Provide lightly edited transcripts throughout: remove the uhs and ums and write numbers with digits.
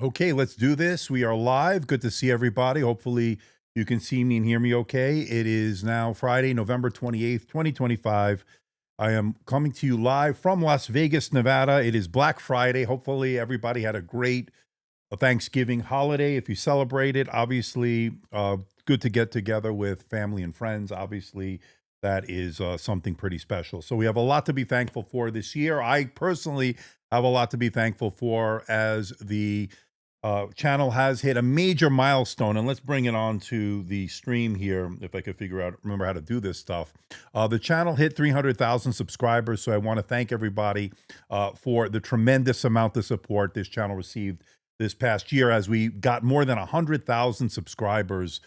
Okay, let's do this. We are live. Good to see everybody. Hopefully, you can see me and hear me okay. It is now Friday, November 28th, 2025. I am coming to you live from Las Vegas, Nevada. It is Black Friday. Hopefully, everybody had a great Thanksgiving holiday. If you celebrate it, obviously, good to get together with family and friends. Obviously, that is something pretty special. So, we have a lot to be thankful for this year. I personally have a lot to be thankful for as the channel has hit a major milestone, and let's bring it on to the stream here if I could remember how to do this stuff. The channel hit 300,000 subscribers, so I want to thank everybody for the tremendous amount of support this channel received this past year, as we got more than 100,000 subscribers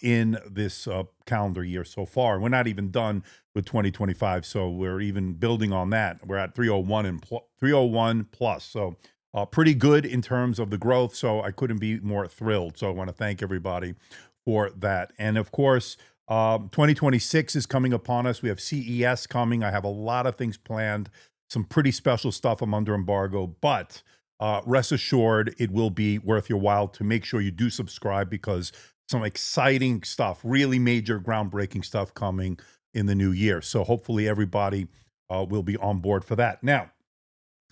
in this calendar year so far. We're not even done with 2025, so we're even building on that. We're at 301 plus, so pretty good in terms of the growth, so I couldn't be more thrilled. So I want to thank everybody for that. And of course, 2026 is coming upon us. We have CES coming. I have a lot of things planned, some pretty special stuff. I'm under embargo, but rest assured, it will be worth your while to make sure you do subscribe, because some exciting stuff, really major groundbreaking stuff coming in the new year. So hopefully everybody will be on board for that. Now,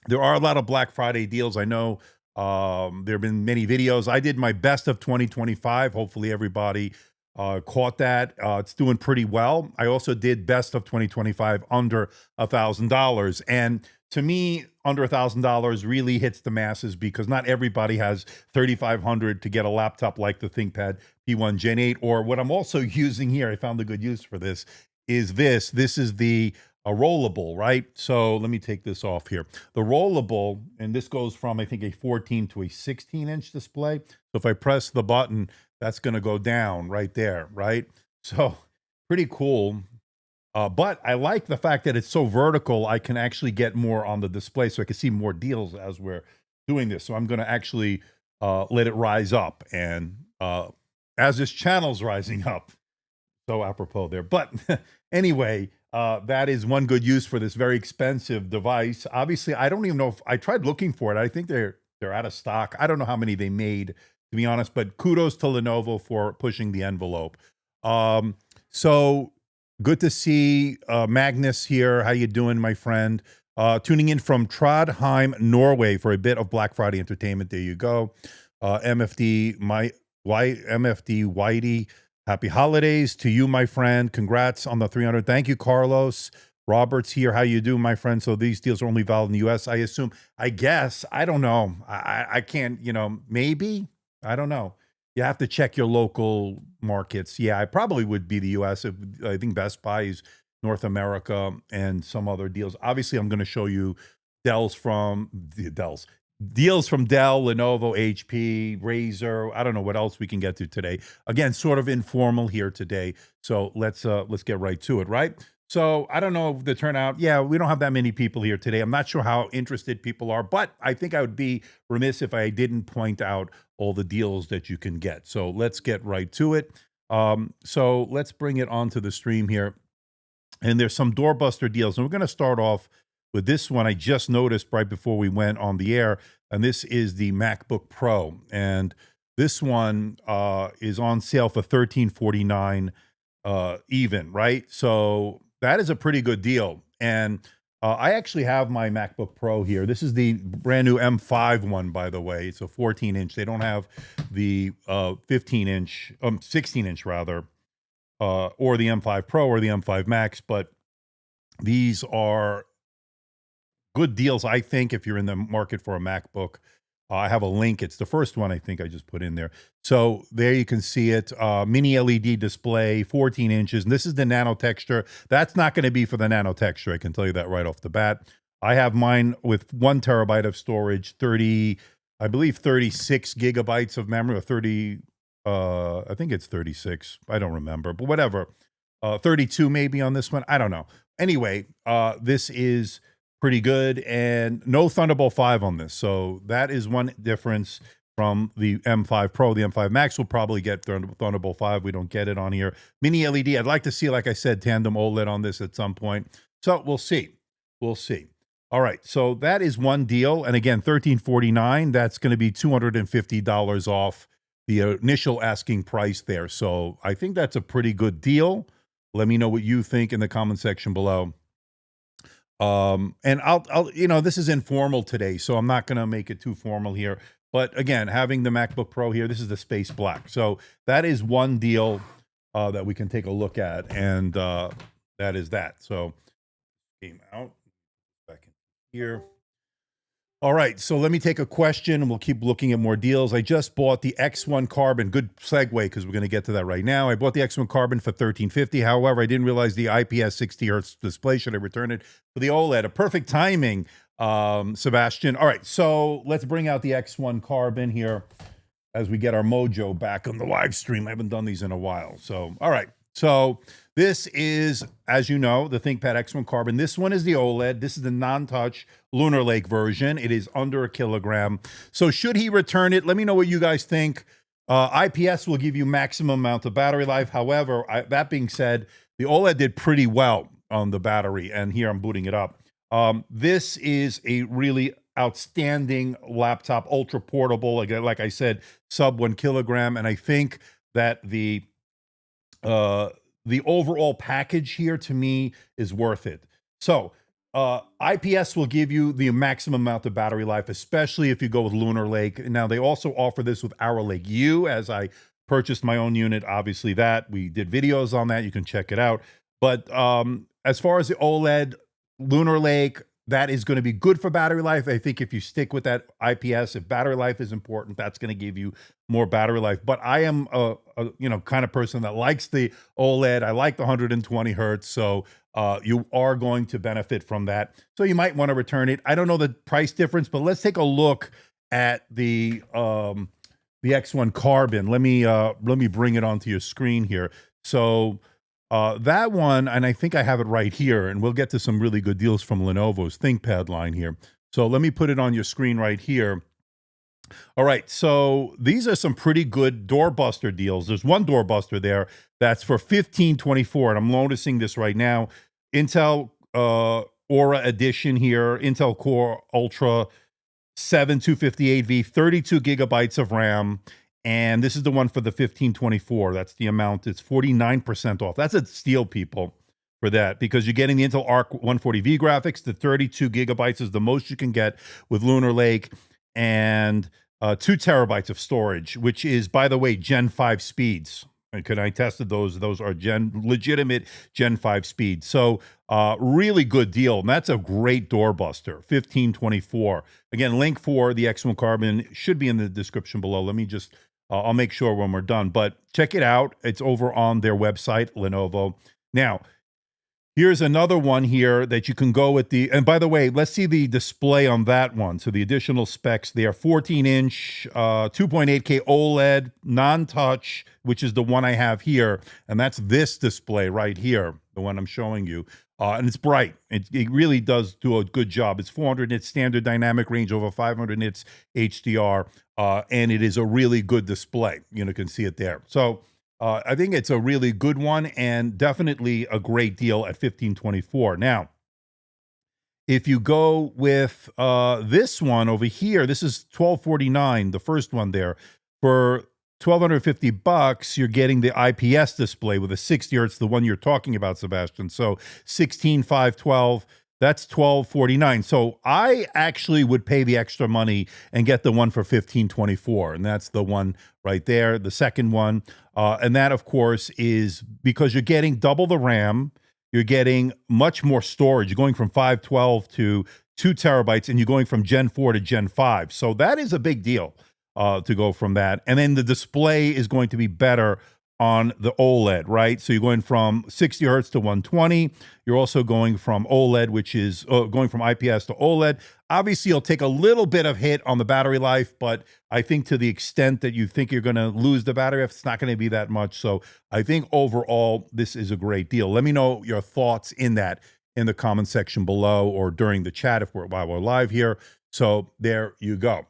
there are a lot of Black Friday deals. I know there have been many videos. I did my best of 2025. Hopefully everybody caught that. It's doing pretty well. I also did best of 2025 under $1,000. And to me, under $1,000 really hits the masses, because not everybody has $3,500 to get a laptop like the ThinkPad P1 Gen 8. Or what I'm also using here, I found a good use for this, is this. This is the rollable, right? So let me take this off here. The rollable, and this goes from, I think, a 14 to a 16-inch display. So if I press the button, that's going to go down right there, right? So pretty cool. But I like the fact that it's so vertical, I can actually get more on the display, so I can see more deals as we're doing this. So I'm going to actually let it rise up. And as this channel's rising up, so apropos there. But anyway, that is one good use for this very expensive device. Obviously, I don't even know if I tried looking for it. I think they're out of stock. I don't know how many they made, to be honest, but kudos to Lenovo for pushing the envelope. So good to see Magnus here. How you doing, my friend? Tuning in from Trondheim, Norway for a bit of Black Friday entertainment. There you go. MFD, MFD Whitey. Happy holidays to you, my friend. Congrats on the 300. Thank you, Carlos. Robert's here. How you doing, my friend? So these deals are only valid in the U.S., I assume. I guess. I don't know. I can't, maybe. I don't know. You have to check your local markets. Yeah, I probably would be the U.S. I think Best Buy is North America and some other deals. Obviously, I'm going to show you Dell's from Dell's deals from Dell, Lenovo, HP, Razer. I don't know what else we can get to today. Again, sort of informal here today. So let's get right to it, right? So I don't know the turnout. Yeah, we don't have that many people here today. I'm not sure how interested people are, but I think I would be remiss if I didn't point out all the deals that you can get. So let's get right to it. So let's bring it onto the stream here. And there's some doorbuster deals. And we're going to start off with this one I just noticed right before we went on the air. And this is the MacBook Pro. And this one is on sale for $1349 even, right? So that is a pretty good deal. And I actually have my MacBook Pro here. This is the brand new M5 one, by the way. It's a 14-inch. They don't have the 15-inch, 16-inch rather, or the M5 Pro or the M5 Max, but these are good deals, I think, if you're in the market for a MacBook. I have a link. It's the first one I think I just put in there. So there you can see it. Mini LED display, 14 inches. And this is the nano texture. That's not going to be for the nano texture. I can tell you that right off the bat. I have mine with 1 terabyte of storage, I believe 36 gigabytes of memory, or 30, I think it's 36. I don't remember, but whatever. 32 maybe on this one. I don't know. Anyway, this is pretty good, and no Thunderbolt 5 on this. So that is one difference from the M5 Pro. The M5 Max will probably get Thunderbolt 5. We don't get it on here. Mini LED, I'd like to see, like I said, tandem OLED on this at some point. So we'll see. We'll see. All right, so that is one deal. And again, $1349, that's going to be $250 off the initial asking price there. So I think that's a pretty good deal. Let me know what you think in the comment section below. And I'll, this is informal today, so I'm not going to make it too formal here. But again, having the MacBook Pro here, this is the space black. So that is one deal that we can take a look at, and that is that. So came out back in here. All right, so let me take a question, and we'll keep looking at more deals. I just bought the X1 Carbon. Good segue, because we're going to get to that right now. I bought the X1 Carbon for $1350. However, I didn't realize the IPS 60 hertz display. Should I return it for the OLED? A perfect timing, Sebastian. All right, so let's bring out the X1 Carbon here as we get our mojo back on the live stream. I haven't done these in a while. So, all right. So this is, as you know, the ThinkPad X1 Carbon. This one is the OLED. This is the non-touch Lunar Lake version. It is under 1 kilogram. So should he return it? Let me know what you guys think. IPS will give you maximum amount of battery life. However, that being said, the OLED did pretty well on the battery. And here I'm booting it up. This is a really outstanding laptop, ultra portable. Like I said, sub 1 kilogram. And I think that the overall package here to me is worth it. So IPS will give you the maximum amount of battery life, especially if you go with Lunar Lake. Now, they also offer this with Arrow Lake U, as I purchased my own unit. Obviously, that we did videos on that. You can check it out. But as far as the OLED, Lunar Lake, that is going to be good for battery life. I think if you stick with that IPS, if battery life is important, that's going to give you more battery life. But I am a kind of person that likes the OLED. I like the 120 hertz. So you are going to benefit from that. So you might want to return it. I don't know the price difference, but let's take a look at the X1 Carbon. Let me bring it onto your screen here. So that one, and I think I have it right here, and we'll get to some really good deals from Lenovo's ThinkPad line here. So let me put it on your screen right here. All right, so these are some pretty good doorbuster deals. There's one doorbuster there that's for $1524, and I'm noticing this right now. Intel Aura Edition here, Intel Core Ultra 7 258V, 32 gigabytes of RAM. And this is the one for the 1524. That's the amount. It's 49% off. That's a steal, people, for that, because you're getting the Intel Arc 140V graphics. The 32 gigabytes is the most you can get with Lunar Lake. And 2 terabytes of storage, which is, by the way, Gen 5 speeds. And I tested those. Those are legitimate Gen 5 speeds. So really good deal. And that's a great doorbuster, 1524. Again, link for the X1 Carbon should be in the description below. Let me just, I'll make sure when we're done. But check it out. It's over on their website, Lenovo. Now, here's another one here that you can go with the, and by the way, let's see the display on that one. So the additional specs there, 14-inch, 2.8K OLED, non-touch, which is the one I have here. And that's this display right here, the one I'm showing you. And it's bright. It really does do a good job. It's 400 nits standard dynamic range, over 500 nits HDR. And it is a really good display. You can see it there. So I think it's a really good one and definitely a great deal at 1524. Now, if you go with this one over here, this is 1249, the first one there. For $1,250, you're getting the IPS display with a 60 hertz, the one you're talking about, Sebastian. So 16,512. That's $1,249. So I actually would pay the extra money and get the one for $1,524, and that's the one right there, the second one. And that, of course, is because you're getting double the RAM, you're getting much more storage. You're going from 512 to 2 terabytes, and you're going from Gen 4 to Gen 5. So that is a big deal to go from that. And then the display is going to be better on the OLED, right? So you're going from 60 hertz to 120. You're also going from OLED, which is going from IPS to OLED. Obviously, you'll take a little bit of hit on the battery life, but I think to the extent that you think you're going to lose the battery life, it's not going to be that much. So I think overall, this is a great deal. Let me know your thoughts in that in the comment section below or during the chat while we're live here. So there you go.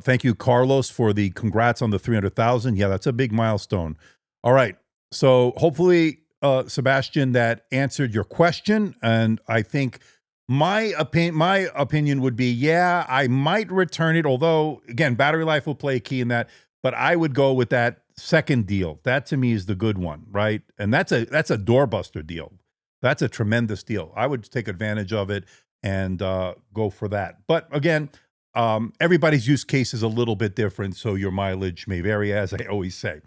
Thank you, Carlos, for the congrats on the 300,000. Yeah, that's a big milestone. All right. So hopefully, Sebastian, that answered your question. And I think my opinion would be, yeah, I might return it. Although, again, battery life will play a key in that. But I would go with that second deal. That to me is the good one, right? And that's a doorbuster deal. That's a tremendous deal. I would take advantage of it and go for that. But again, everybody's use case is a little bit different, so your mileage may vary, as I always say.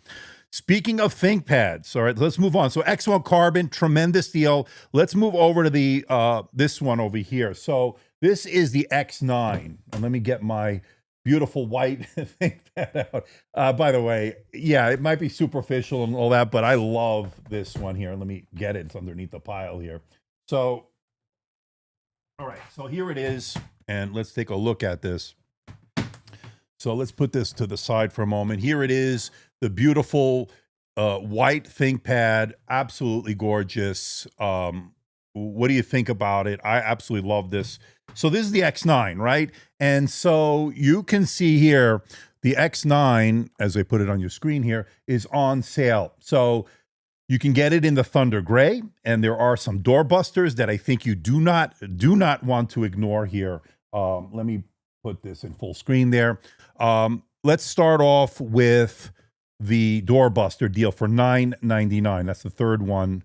Speaking of ThinkPads, all right, let's move on. So X1 Carbon, tremendous deal. Let's move over to the this one over here. So this is the X9, and let me get my beautiful white ThinkPad out. By the way, yeah, it might be superficial and all that, but I love this one here. Let me get it. It's underneath the pile here. So, all right, so here it is. And let's take a look at this. So let's put this to the side for a moment. Here it is, the beautiful white ThinkPad, absolutely gorgeous. What do you think about it? I absolutely love this. So this is the X9, right? And so you can see here, the X9, as I put it on your screen here, is on sale. So you can get it in the Thunder Gray, and there are some doorbusters that I think you do not want to ignore here. Let me put this in full screen there. Let's start off with the doorbuster deal for $999. That's the third one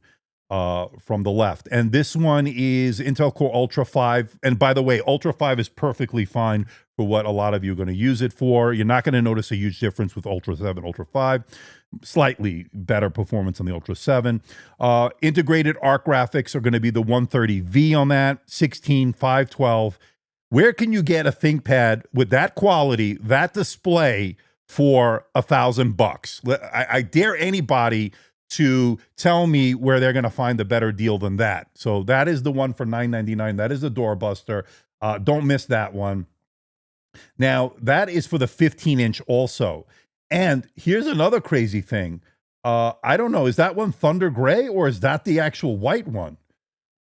from the left. And this one is Intel Core Ultra 5. And by the way, Ultra 5 is perfectly fine for what a lot of you are going to use it for. You're not going to notice a huge difference with Ultra 7, Ultra 5. Slightly better performance on the Ultra 7. Integrated ARC graphics are going to be the 130V on that, 16,512. Where can you get a ThinkPad with that quality, that display for $1,000? I dare anybody to tell me where they're going to find a better deal than that. So that is the one for $999. That is the doorbuster. Don't miss that one. Now, that is for the 15-inch also. And here's another crazy thing. I don't know, is that one Thunder Gray or is that the actual white one?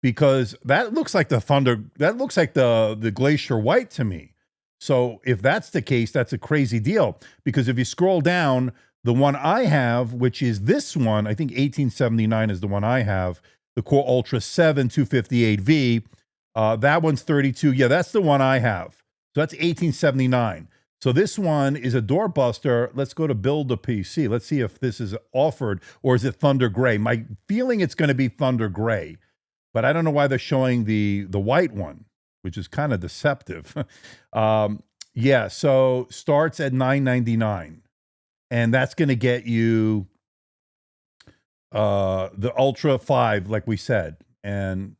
Because that looks like the Glacier White to me. So if that's the case, that's a crazy deal. Because if you scroll down, the one I have, which is this one, I think 1879 is the one I have, the Core Ultra 7 258V, that one's 32. Yeah, that's the one I have. So that's 1879. So this one is a doorbuster. Let's go to build a PC. Let's see if this is offered, or is it Thunder Gray? My feeling it's going to be Thunder Gray. But I don't know why they're showing the white one, which is kind of deceptive. Yeah, so starts at $9.99, and that's gonna get you the Ultra 5, like we said. And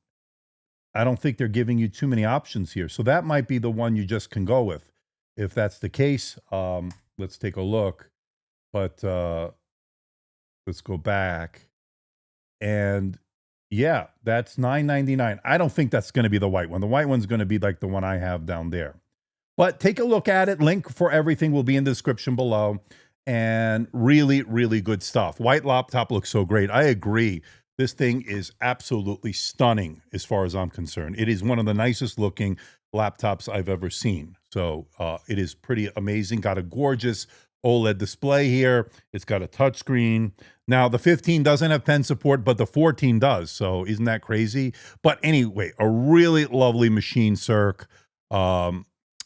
I don't think they're giving you too many options here. So that might be the one you just can go with. If that's the case, let's take a look. But let's go back. And yeah, that's $9.99. I don't think that's going to be the white one. The white one's going to be like the one I have down there. But take a look at it. Link for everything will be in the description below. And really, really good stuff. White laptop looks so great. I agree. This thing is absolutely stunning as far as I'm concerned. It is one of the nicest looking laptops I've ever seen. So it is pretty amazing. Got a gorgeous OLED display here. It's got a touchscreen. Now, the 15 doesn't have pen support, but the 14 does. So isn't that crazy? But anyway, a really lovely machine, Cirque. I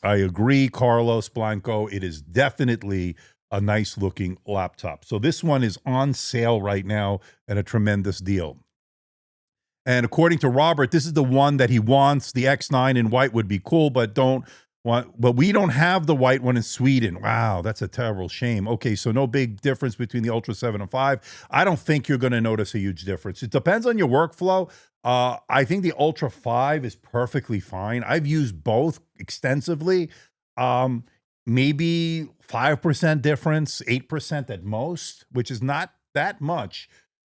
agree, Carlos Blanco. It is definitely a nice looking laptop. So this one is on sale right now at a tremendous deal. And according to Robert, this is the one that he wants. The X9 in white would be cool, but we don't have the white one in Sweden. Wow, that's a terrible shame. Okay, so no big difference between the Ultra 7 and 5. I don't think you're going to notice a huge difference. It depends on your workflow. I think the Ultra 5 is perfectly fine. I've used both extensively. Maybe 5% difference, 8% at most, which is not that much.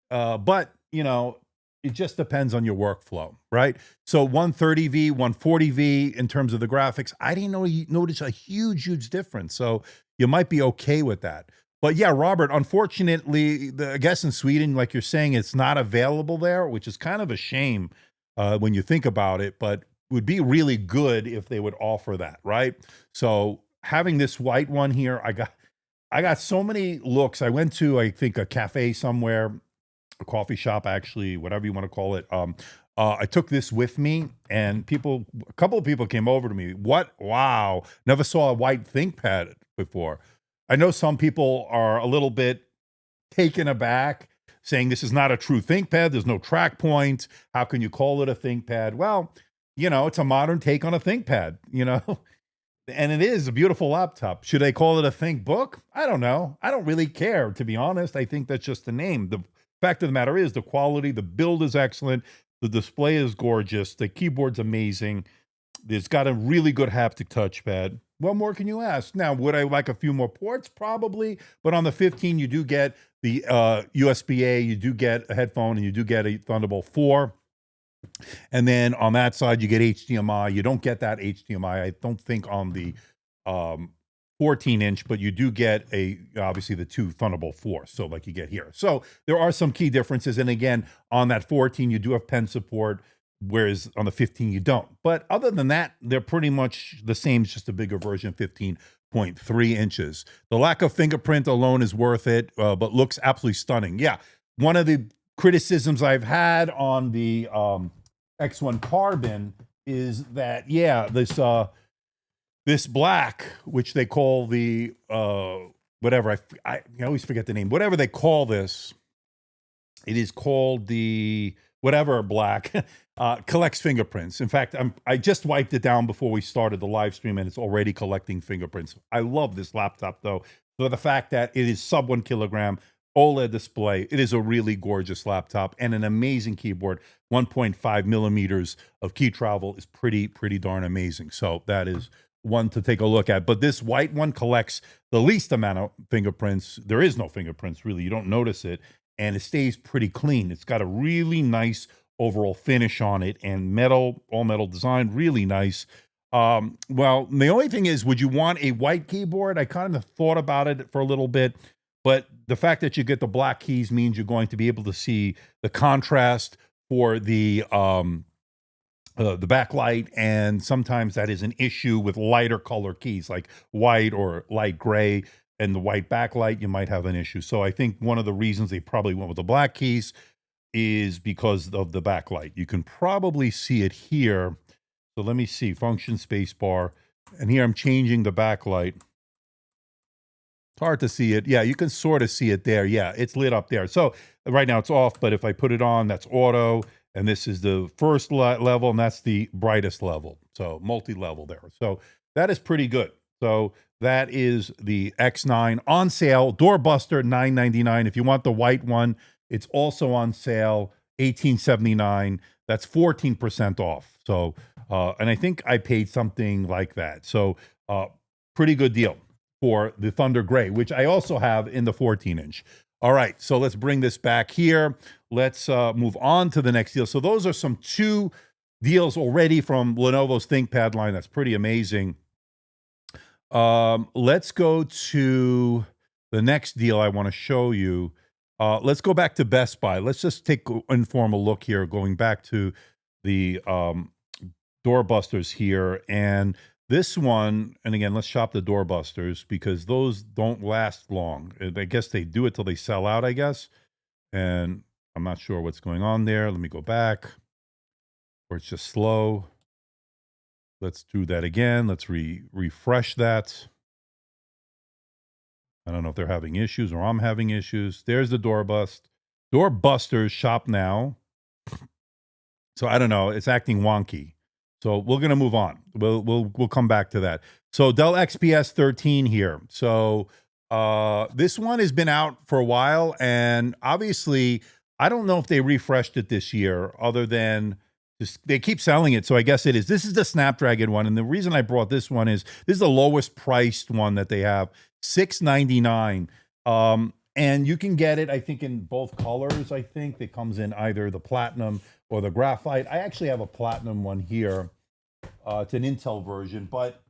But, you know, it just depends on your workflow, right? So 130V, 140V in terms of the graphics, I didn't notice a huge difference. So you might be okay with that. But yeah, Robert, unfortunately, I guess in Sweden, like you're saying, it's not available there, which is kind of a shame when you think about it, but would be really good if they would offer that, right? So having this white one here, I got so many looks. I went to, I think, a cafe somewhere, a coffee shop, actually, whatever you want to call it. I took this with me, and a couple of people came over to me. What? Wow. Never saw a white ThinkPad before. I know some people are a little bit taken aback, saying this is not a true ThinkPad. There's no track point. How can you call it a ThinkPad? Well, you know, it's a modern take on a ThinkPad, you know? And it is a beautiful laptop. Should I call it a ThinkBook? I don't know. I don't really care, to be honest. I think that's just the name. The fact of the matter is the quality, the build is excellent. The display is gorgeous. The keyboard's amazing. It's got a really good haptic touchpad. What more can you ask? Now, would I like a few more ports? Probably. But on the 15, you do get the USB-A, you do get a headphone, and you do get a Thunderbolt 4. And then on that side, you get HDMI. You don't get that HDMI, I don't think, on the 14-inch, but you do get obviously the two Thunderbolt 4, so like you get here. So there are some key differences. And again, on that 14, you do have pen support, whereas on the 15, you don't. But other than that, they're pretty much the same, it's just a bigger version, 15.3 inches. The lack of fingerprint alone is worth it, but looks absolutely stunning. Yeah, one of the criticisms I've had on the X1 Carbon is that, yeah, this black, which they call the whatever, I always forget the name, whatever they call this, it is called the whatever black, collects fingerprints. In fact, I just wiped it down before we started the live stream, and it's already collecting fingerprints. I love this laptop, though, for the fact that it is sub 1 kilogram, OLED display. It is a really gorgeous laptop and an amazing keyboard. 1.5 millimeters of key travel is pretty darn amazing. So that is one to take a look at. But this white one collects the least amount of fingerprints. There is no fingerprints, really. You don't notice it. And it stays pretty clean. It's got a really nice overall finish on it, and all metal design, really nice. Well, the only thing is, would you want a white keyboard? I kind of thought about it for a little bit, but the fact that you get the black keys means you're going to be able to see the contrast for the backlight, and sometimes that is an issue with lighter color keys like white or light gray, and the white backlight, you might have an issue. So I think one of the reasons they probably went with the black keys is because of the backlight. You can probably see it here. So let me see, function spacebar, and here I'm changing the backlight. It's hard to see it. Yeah, you can sort of see it there. Yeah, it's lit up there. So right now it's off, but if I put it on, that's auto. And this is the first level, and that's the brightest level. So multi-level there. So that is pretty good. So that is the X9 on sale, doorbuster $999. If you want the white one, it's also on sale, $1879. That's 14% off. So, and I think I paid something like that. So, pretty good deal for the Thunder Gray, which I also have in the 14-inch. All right, so let's bring this back here. Let's move on to the next deal. So those are some two deals already from Lenovo's ThinkPad line. That's pretty amazing. Let's go to the next deal I want to show you. Let's go back to Best Buy. Let's just take an informal look here, going back to the doorbusters here. And this one, and again, let's shop the doorbusters because those don't last long. I guess they do it till they sell out, I guess. And I'm not sure what's going on there. Let me go back. Or it's just slow. Let's do that again. Let's refresh that. I don't know if they're having issues or I'm having issues. There's the doorbusters shop now. So I don't know. It's acting wonky. So we're gonna move on. We'll come back to that. So Dell XPS 13 here. So this one has been out for a while, and obviously I don't know if they refreshed it this year, other than just, they keep selling it. So I guess it is. This is the Snapdragon one, and the reason I brought this one is this is the lowest priced one that they have, $699. And you can get it, I think, in both colors. I think it comes in either the platinum or the graphite. I actually have a platinum one here. It's an Intel version, but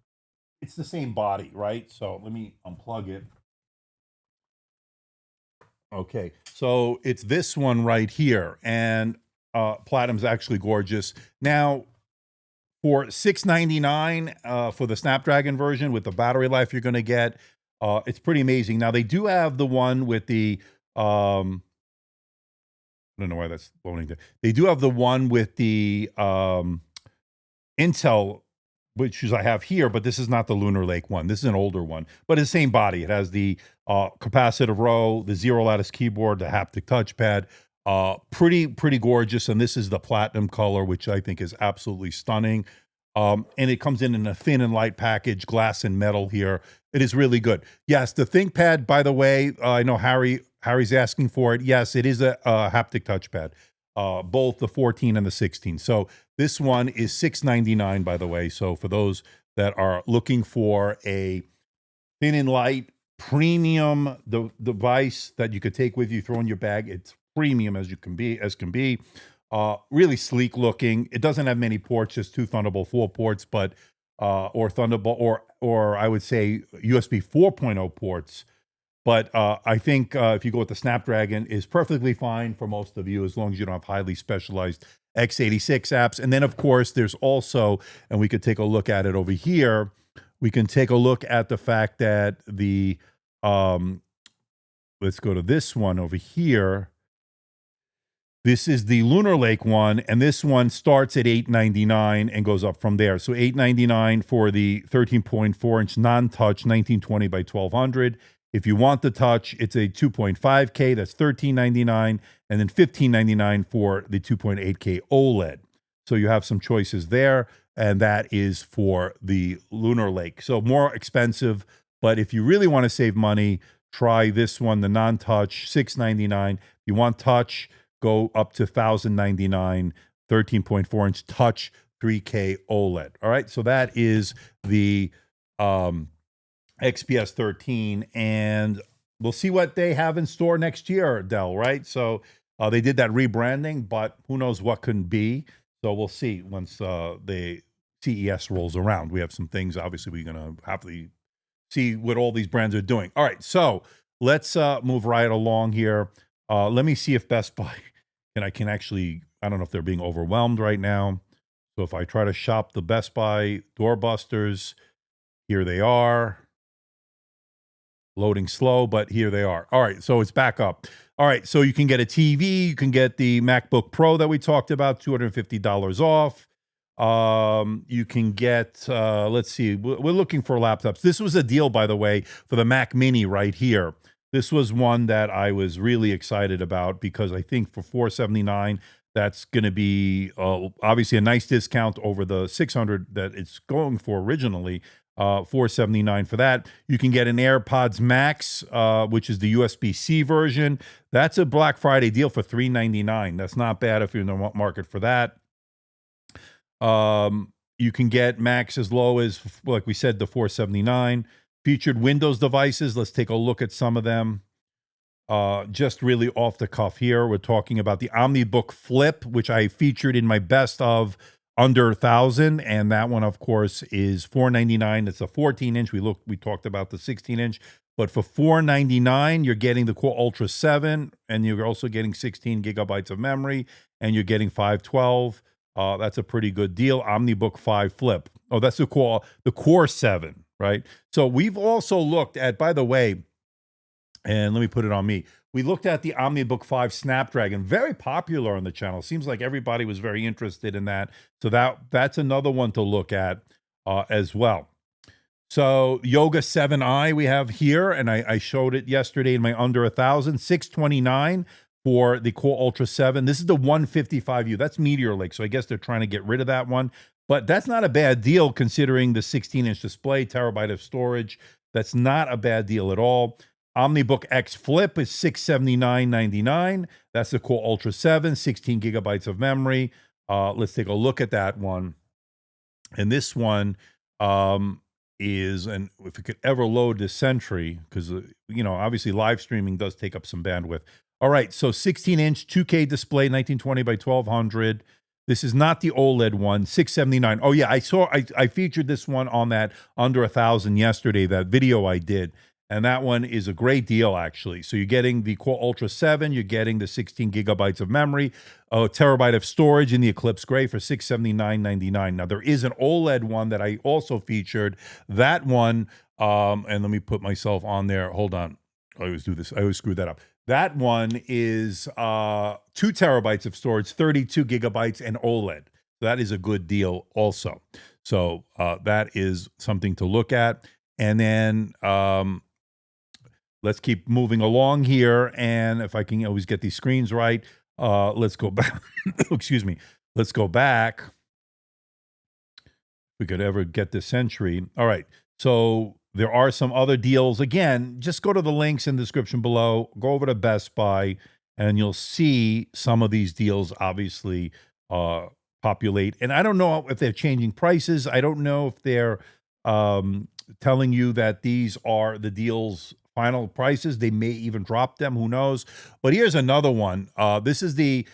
it's the same body, right? So let me unplug it. Okay, so it's this one right here, and platinum's actually gorgeous. Now, for $699 for the Snapdragon version with the battery life you're going to get, it's pretty amazing. Now, they do have the one with the I don't know why that's loading there. They do have the one with the Intel, which is I have here, but this is not the Lunar Lake one. This is an older one, but it's the same body. It has the capacitive row, the zero lattice keyboard, the haptic touchpad. Pretty gorgeous. And this is the platinum color, which I think is absolutely stunning. And it comes in a thin and light package, glass and metal here. It is really good. Yes, the ThinkPad, by the way, I know Harry's asking for it. Yes, it is a haptic touchpad, both the 14 and the 16. So this one is $699, by the way. So for those that are looking for a thin and light premium device that you could take with you, throw in your bag, it's premium as can be. Really sleek looking. It doesn't have many ports, just two Thunderbolt 4 ports, but or Thunderbolt or I would say USB 4.0 ports. But I think if you go with the Snapdragon, is perfectly fine for most of you as long as you don't have highly specialized x86 apps. And then, of course, there's also, and we could take a look at it over here, we can take a look at the fact that the, let's go to this one over here. This is the Lunar Lake one, and this one starts at $899 and goes up from there. So $899 for the 13.4-inch non-touch 1920 by 1200. If you want the touch, it's a 2.5K, that's $1399, and then $1599 for the 2.8K OLED. So you have some choices there, and that is for the Lunar Lake. So more expensive, but if you really want to save money, try this one, the non-touch, $699. If you want touch, go up to $1,099, 13.4-inch touch 3K OLED. All right, so that is the XPS 13, and we'll see what they have in store next year, Dell, right? So they did that rebranding, but who knows what can be. So we'll see once the CES rolls around. We have some things, obviously, we're going to have to see what all these brands are doing. All right, so let's move right along here. Let me see if Best Buy, and I can actually, I don't know if they're being overwhelmed right now. So if I try to shop the Best Buy doorbusters, here they are. Loading slow, but here they are. All right, so it's back up. All right, so you can get a TV. You can get the MacBook Pro that we talked about, $250 off. You can get, let's see, we're looking for laptops. This was a deal, by the way, for the Mac Mini right here. This was one that I was really excited about because I think for $479, that's going to be obviously a nice discount over the $600 that it's going for originally. $479 for that. You can get an AirPods Max, which is the USB-C version. That's a Black Friday deal for $399. That's not bad if you're in the market for that. You can get Max as low as, like we said, the $479. Featured Windows devices. Let's take a look at some of them. Just really off the cuff here, we're talking about the OmniBook Flip, which I featured in my best of under 1,000, and that one, of course, is $499. It's a 14-inch. We talked about the 16-inch, but for $499, you're getting the Core Ultra 7, and you're also getting 16 gigabytes of memory, and you're getting 512. That's a pretty good deal. OmniBook 5 Flip. Oh, that's the Core 7, right? So we've also looked at, by the way, and let me put it on me. We looked at the OmniBook 5 Snapdragon, very popular on the channel. Seems like everybody was very interested in that. So that's another one to look at as well. So Yoga 7i we have here, and I showed it yesterday in my under 1,000, $629 for the Core Ultra 7. This is the 155U. That's Meteor Lake, so I guess they're trying to get rid of that one. But that's not a bad deal considering the 16-inch display, terabyte of storage. That's not a bad deal at all. OmniBook X Flip is $679.99. That's the Core Ultra 7, 16 gigabytes of memory. Let's take a look at that one. And this one is, and if you could ever load this Sentry, because, obviously live streaming does take up some bandwidth. All right, so 16-inch 2K display, 1920 by 1200. This is not the OLED one, $679. Oh, yeah, I featured this one on that under 1,000 yesterday, that video I did. And that one is a great deal, actually. So you're getting the Core Ultra 7, you're getting the 16 gigabytes of memory, a terabyte of storage in the Eclipse Gray for $679.99. Now, there is an OLED one that I also featured. That one, and let me put myself on there. Hold on. I always do this. I always screw that up. That one is 2 terabytes of storage, 32 gigabytes, and OLED. That is a good deal also. So that is something to look at. And then let's keep moving along here. And if I can always get these screens right, let's go back. Excuse me. Let's go back. If we could ever get this Sentry. All right. So there are some other deals. Again, just go to the links in the description below. Go over to Best Buy, and you'll see some of these deals obviously populate. And I don't know if they're changing prices. I don't know if they're telling you that these are the deal's final prices. They may even drop them. Who knows? But here's another one. This is the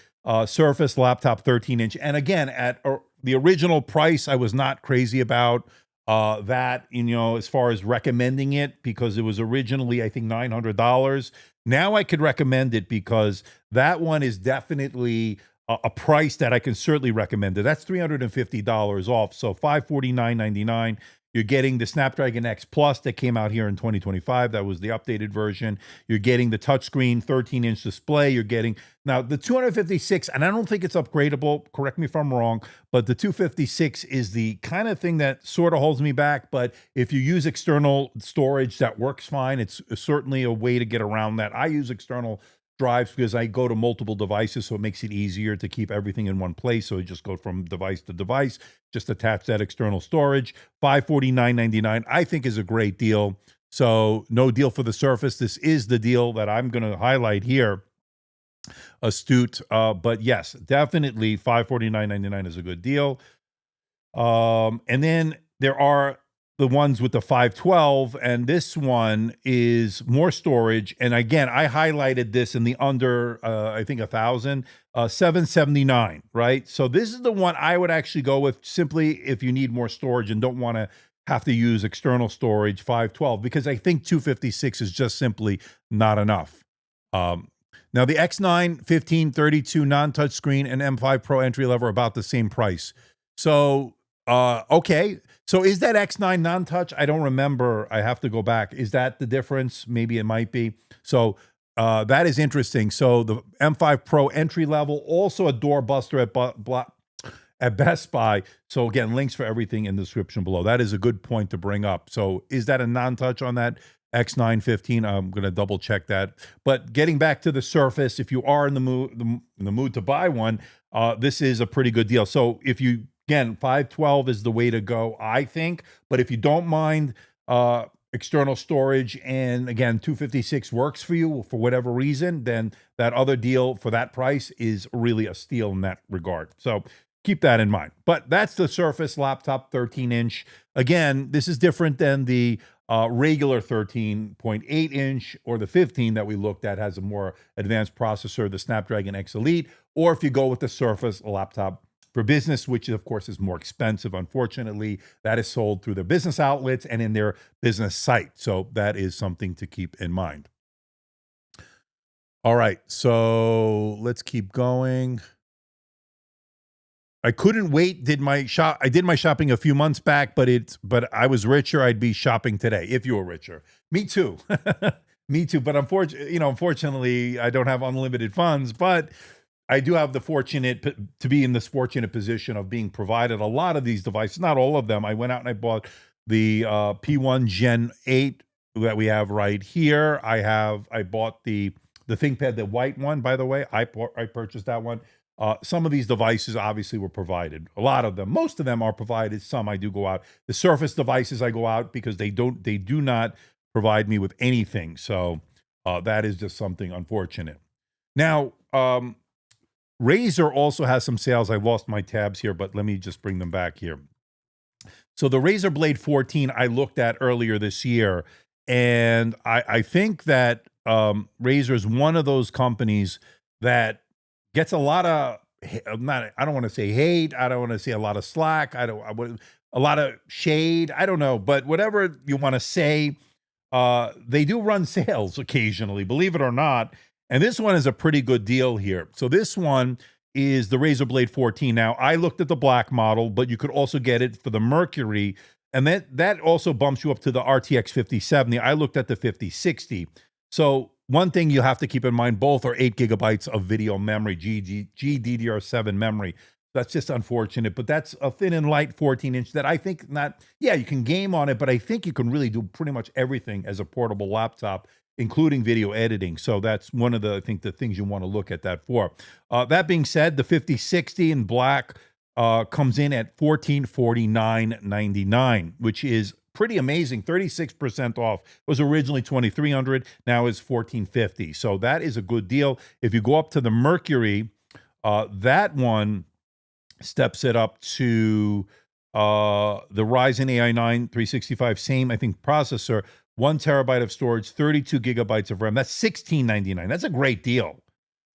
Surface Laptop 13-inch. And again, at the original price, I was not crazy about that, as far as recommending it, because it was originally, I think, $900. Now I could recommend it because that one is definitely a price that I can certainly recommend it. That's $350 off. So $549.99. You're getting the Snapdragon X Plus that came out here in 2025. That was the updated version. You're getting the touchscreen 13-inch display. You're getting, now the 256, and I don't think it's upgradable. Correct me if I'm wrong, but the 256 is the kind of thing that sort of holds me back. But if you use external storage, that works fine. It's certainly a way to get around that. I use external drives because I go to multiple devices, so it makes it easier to keep everything in one place. So you just go from device to device, just attach that external storage. $549.99 I think is a great deal. So no deal for the Surface. This is the deal that I'm going to highlight here. Astute, but yes, definitely $549.99 is a good deal. And then there are the ones with the 512, and this one is more storage. And again, I highlighted this in the under, I think 1,000, $779, right? So this is the one I would actually go with simply if you need more storage and don't want to have to use external storage, 512, because I think 256 is just simply not enough. Now the X9 1532 non-touch screen and M5 Pro entry level are about the same price. So okay. So is that X9 non-touch? I don't remember. I have to go back. Is that the difference? Maybe it might be. So that is interesting. So the M5 Pro entry level, also a doorbuster at Best Buy. So again, links for everything in the description below. That is a good point to bring up. So is that a non-touch on that X9 15? I'm going to double check that. But getting back to the Surface, if you are in the mood to buy one, this is a pretty good deal. So if you Again, 512 is the way to go, I think. But if you don't mind external storage, and again, 256 works for you for whatever reason, then that other deal for that price is really a steal in that regard. So keep that in mind. But that's the Surface laptop, 13-inch. Again, this is different than the regular 13.8-inch or the 15 that we looked at, has a more advanced processor, the Snapdragon X Elite, or if you go with the Surface laptop for business, which of course is more expensive, unfortunately, that is sold through their business outlets and in their business site. So that is something to keep in mind. All right, so let's keep going. I couldn't wait. I did my shopping a few months back, but I was richer. I'd be shopping today if you were richer. Me too. Me too. But unfortunately, I don't have unlimited funds, but I do have to be in this fortunate position of being provided a lot of these devices, not all of them. I went out and I bought the P1 Gen 8 that we have right here. I bought the ThinkPad, the white one, by the way. I purchased that one. Some of these devices obviously were provided. A lot of them, most of them are provided. Some I do go out. The Surface devices I go out because they do not provide me with anything. So that is just something unfortunate. Now, Razer also has some sales. I lost my tabs here, but let me just bring them back here. So the Razer Blade 14 I looked at earlier this year, and I think that Razer is one of those companies that gets a lot of, I don't want to say hate, I don't want to say a lot of slack, a lot of shade, I don't know, but whatever you want to say, they do run sales occasionally, believe it or not. And this one is a pretty good deal here. So this one is the Razer Blade 14. Now, I looked at the black model, but you could also get it for the Mercury, and that also bumps you up to the RTX 5070. I looked at the 5060. So one thing you have to keep in mind, both are 8 gigabytes of video memory, GDDR7 memory. That's just unfortunate, but that's a thin and light 14-inch that I think you can game on it, but I think you can really do pretty much everything as a portable laptop, including video editing. So that's one of the things you want to look at that for. That being said, the 5060 in black comes in at $1,449.99, which is pretty amazing. 36% off. It was originally $2,300, now is $1,450. So that is a good deal. If you go up to the Mercury, that one steps it up to the Ryzen AI 9 365, same, I think, processor, 1 terabyte of storage, 32 gigabytes of RAM. That's $1,699. That's a great deal.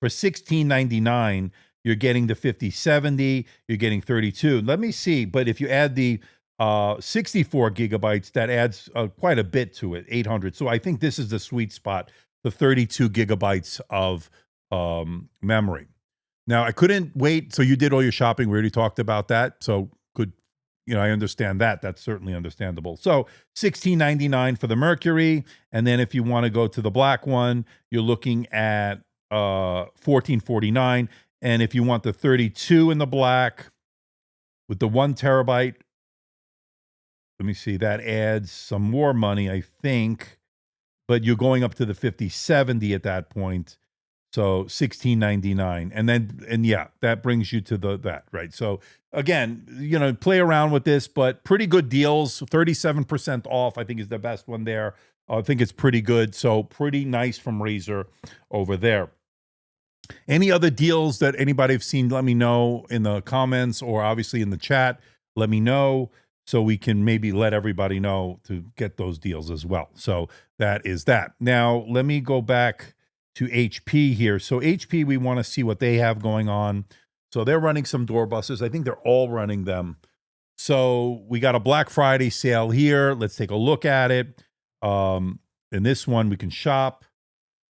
For $1,699, you're getting the 5070, you're getting 32. Let me see, but if you add the 64 gigabytes, that adds quite a bit to it, 800. So I think this is the sweet spot, the 32 gigabytes of memory. Now, I couldn't wait. So you did all your shopping. We already talked about that. So good. I understand that. That's certainly understandable. So $1,699 for the Mercury. And then if you want to go to the black one, you're looking at $1,449. And if you want the 32 in the black with the 1 terabyte, let me see, that adds some more money, I think. But you're going up to the 5070 at that point. So $1,699, and yeah, that brings you to that, right? So again, play around with this, but pretty good deals. 37% off, I think, is the best one there. I think it's pretty good. So pretty nice from Razer over there. Any other deals that anybody have seen? Let me know in the comments or obviously in the chat. Let me know so we can maybe let everybody know to get those deals as well. So that is that. Now let me go back to HP here. So HP, we want to see what they have going on. So they're running some doorbusters. I think they're all running them. So we got a Black Friday sale here. Let's take a look at it. In this one, we can shop.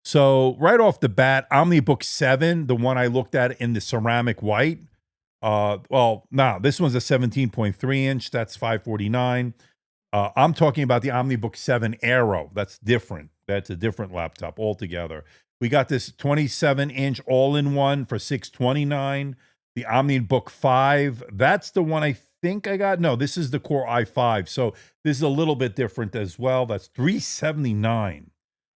So right off the bat, OmniBook 7, the one I looked at in the ceramic white. This one's a 17.3 inch. That's $549. I'm talking about the OmniBook 7 Aero. That's different. That's a different laptop altogether. We got this 27-inch all-in-one for $629. The OmniBook 5, that's the one I think I got. No, this is the Core i5. So this is a little bit different as well. That's $379.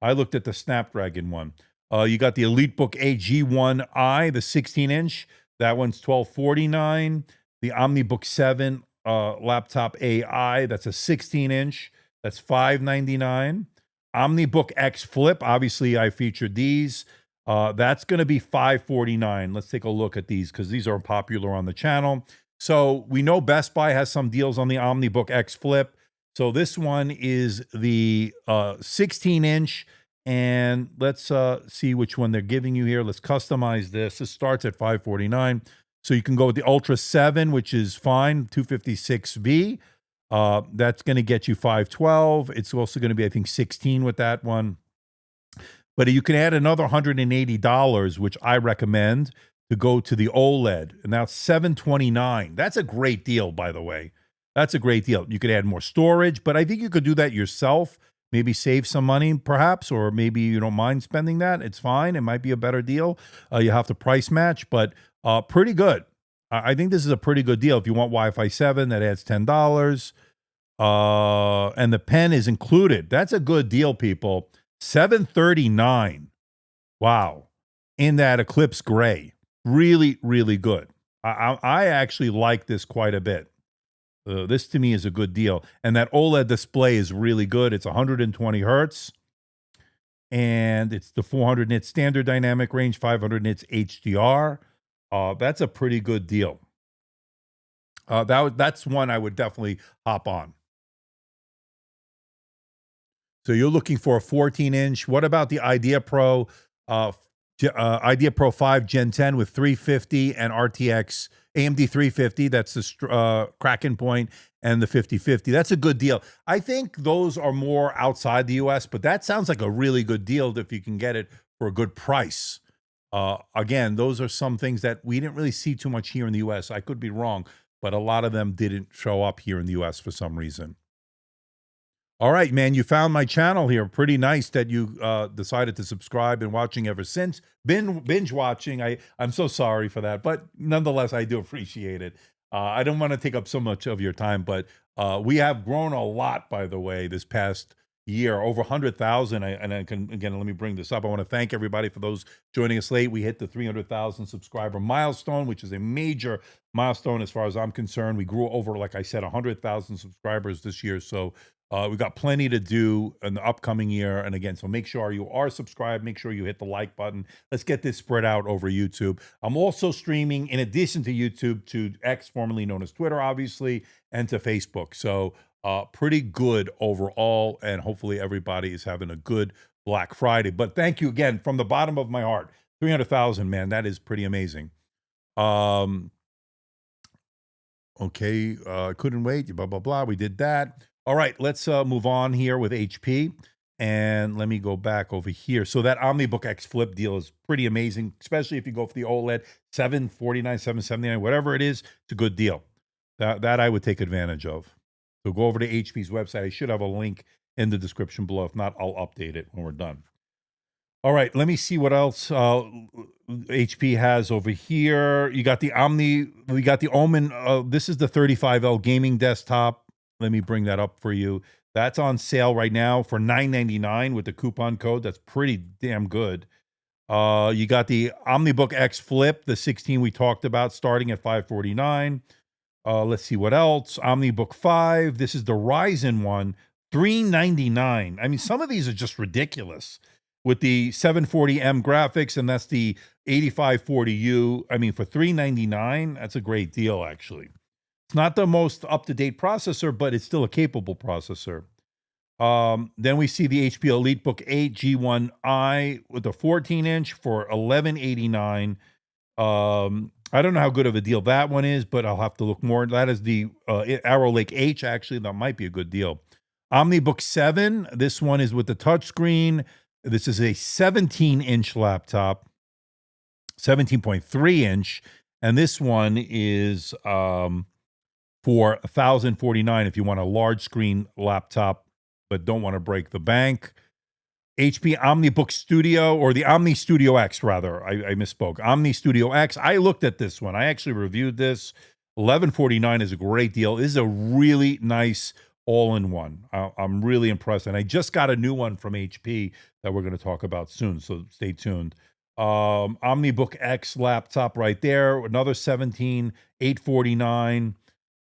I looked at the Snapdragon one. You got the EliteBook AG1i, the 16-inch. That one's $1,249. The OmniBook 7 laptop AI, that's a 16-inch. That's $599. OmniBook X Flip, obviously I featured these. That's going to be $549. Let's take a look at these because these are popular on the channel. So we know Best Buy has some deals on the OmniBook X Flip. So this one is the 16-inch, and let's see which one they're giving you here. Let's customize this. This starts at $549. So you can go with the Ultra 7, which is fine, 256V. That's going to get you 512. It's also going to be, I think, 16 with that one. But you can add another $180, which I recommend, to go to the OLED. And now it's $729. That's a great deal, by the way. That's a great deal. You could add more storage, but I think you could do that yourself. Maybe save some money, perhaps, or maybe you don't mind spending that. It's fine. It might be a better deal. You have to price match, but pretty good. I think this is a pretty good deal. If you want Wi-Fi 7, that adds $10. And the pen is included. That's a good deal, people. $739. Wow. In that Eclipse Gray. Really, really good. I actually like this quite a bit. This to me is a good deal. And that OLED display is really good. It's 120 hertz. And it's the 400 nits standard dynamic range, 500 nits HDR. That's a pretty good deal. That's one I would definitely hop on. So you're looking for a 14-inch. What about the Idea Pro? Idea Pro 5 Gen 10 with 350 and RTX AMD 350. That's the Kraken Point and the 5050. That's a good deal. I think those are more outside the US, but that sounds like a really good deal if you can get it for a good price. Again, those are some things that we didn't really see too much here in the US. I could be wrong, but a lot of them didn't show up here in the US for some reason. All right, man, you found my channel here. Pretty nice that you decided to subscribe and watching ever since. Binge watching. I'm so sorry for that, but nonetheless, I do appreciate it. I don't want to take up so much of your time, but we have grown a lot, by the way, this past year, over 100,000. And I can, again, let me bring this up. I want to thank everybody for those joining us late. We hit the 300,000 subscriber milestone, which is a major milestone as far as I'm concerned. We grew over, like I said, 100,000 subscribers this year. So we've got plenty to do in the upcoming year. And again, so make sure you are subscribed. Make sure you hit the like button. Let's get this spread out over YouTube. I'm also streaming, in addition to YouTube, to X, formerly known as Twitter, obviously, and to Facebook. So pretty good overall. And hopefully everybody is having a good Black Friday. But thank you again from the bottom of my heart. 300,000, man. That is pretty amazing. Okay. Couldn't wait. Blah, blah, blah. We did that. All right, let's move on here with HP. And let me go back over here. So that OmniBook X Flip deal is pretty amazing, especially if you go for the OLED, $749, $779, whatever it is, it's a good deal. That I would take advantage of. So go over to HP's website. I should have a link in the description below. If not, I'll update it when we're done. All right, let me see what else HP has over here. You got the we got the Omen. This is the 35L gaming desktop. Let me bring that up for you. That's on sale right now for $9.99 with the coupon code. That's pretty damn good. You got the OmniBook X Flip, the 16 we talked about, starting at $549. Let's see what else. OmniBook 5. This is the Ryzen one, $399. I mean, some of these are just ridiculous. With the 740M graphics, and that's the 8540U. I mean, for $399, that's a great deal, actually. It's not the most up-to-date processor, but it's still a capable processor. Then we see the HP EliteBook 8 G1i with a 14-inch for $1189. I don't know how good of a deal that one is, but I'll have to look more. That is the Arrow Lake H, actually. That might be a good deal. OmniBook 7. This one is with the touchscreen. This is a 17-inch laptop, 17.3-inch. And this one is for $1,049 if you want a large screen laptop but don't want to break the bank. HP OmniBook Studio, or the Omni Studio X, rather. I misspoke. Omni Studio X. I looked at this one. I actually reviewed this. $1,149 is a great deal. This is a really nice all-in-one. I'm really impressed. And I just got a new one from HP that we're going to talk about soon, so stay tuned. OmniBook X laptop right there, another 17, 849.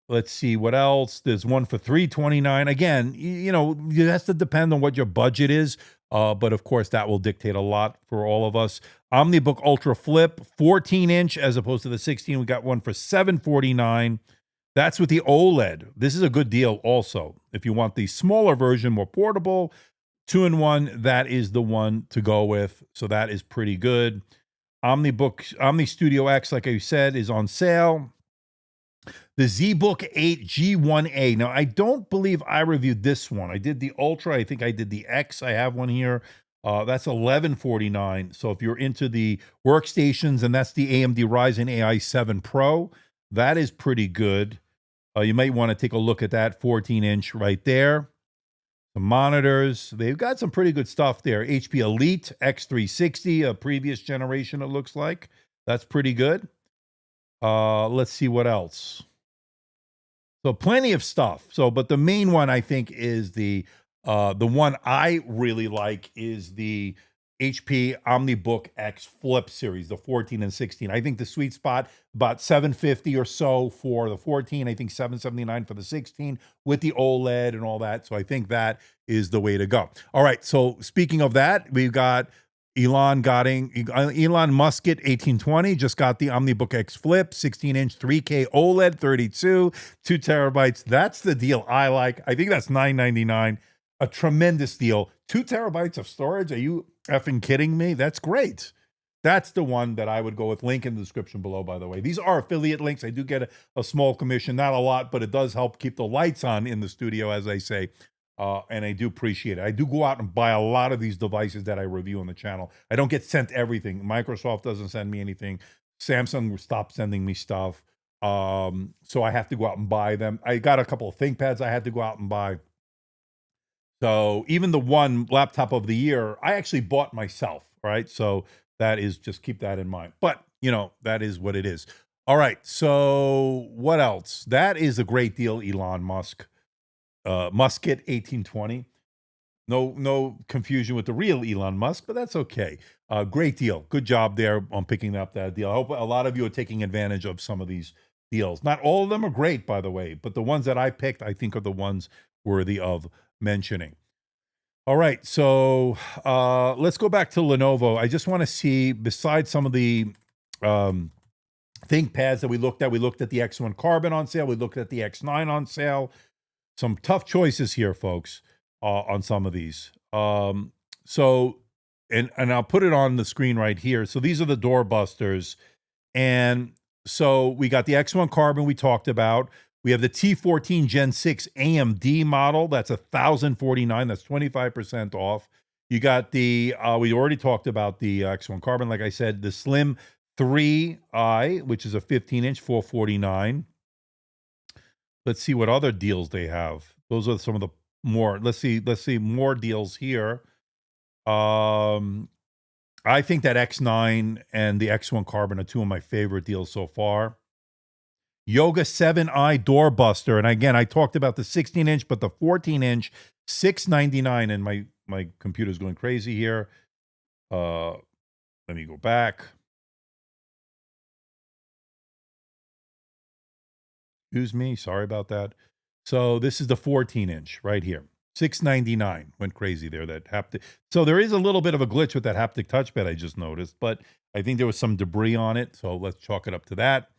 Let's see what else. There's one for 329. Again, it has to depend on what your budget is. But of course, that will dictate a lot for all of us. OmniBook Ultra Flip, 14-inch as opposed to the 16. We got one for 749. That's with the OLED. This is a good deal also. If you want the smaller version, more portable, 2-in-1, that is the one to go with. So that is pretty good. Omni Studio X, like I said, is on sale. The ZBook 8 G1A. Now, I don't believe I reviewed this one. I did the Ultra. I think I did the X. I have one here. That's $1149. So if you're into the workstations, and that's the AMD Ryzen AI 7 Pro, that is pretty good. You might want to take a look at that 14-inch right there. The monitors, they've got some pretty good stuff there. HP Elite X360, a previous generation, it looks like. That's pretty good. Let's see what else. So plenty of stuff. But the main one I think is the one I really like is the HP OmniBook X Flip series, the 14 and 16. I think the sweet spot about $750 or so for the 14. I think $779 for the 16 with the OLED and all that. So I think that is the way to go. All right. So speaking of that, we've got Elon Musk 1820 just got the OmniBook X Flip, 16-inch 3K OLED, 32, 2 terabytes. That's the deal I like. I think that's $999. A tremendous deal. 2 terabytes of storage. Are you effing kidding me? That's great. That's the one that I would go with. Link in the description below, by the way. These are affiliate links. I do get a small commission, not a lot, but it does help keep the lights on in the studio, as I say. And I do appreciate it. I do go out and buy a lot of these devices that I review on the channel. I don't get sent everything. Microsoft doesn't send me anything. Samsung stopped sending me stuff. So I have to go out and buy them. I got a couple of ThinkPads I had to go out and buy. So even the one laptop of the year, I actually bought myself, right? So that is, just keep that in mind. But, that is what it is. All right, so what else? That is a great deal, Elon Musk. Musket 1820. No confusion with the real Elon Musk, but that's okay. Great deal. Good job there on picking up that deal. I hope a lot of you are taking advantage of some of these deals. Not all of them are great, by the way, but the ones that I picked, I think, are the ones worthy of mentioning. All right, so let's go back to Lenovo. I just want to see, besides some of the ThinkPads that we looked at the X1 Carbon on sale. We looked at the X9 on sale. Some tough choices here, folks, on some of these. So, and I'll put it on the screen right here. So these are the doorbusters. And so we got the X1 Carbon we talked about. We have the T14 Gen 6 AMD model. That's $1,049. That's 25% off. You got the, we already talked about the X1 Carbon. Like I said, the Slim 3i, which is a 15-inch, $449. Let's see what other deals they have. Those are some of the more. Let's see more deals here. I think that X9 and the X1 Carbon are two of my favorite deals so far. Yoga 7i doorbuster, and again, I talked about the 16-inch, but the 14-inch, $699, and my computer's going crazy here. Let me go back. Excuse me, sorry about that. So this is the 14-inch right here. $699. Went crazy there. That haptic. So there is a little bit of a glitch with that haptic touchpad I just noticed, but I think there was some debris on it. So let's chalk it up to that.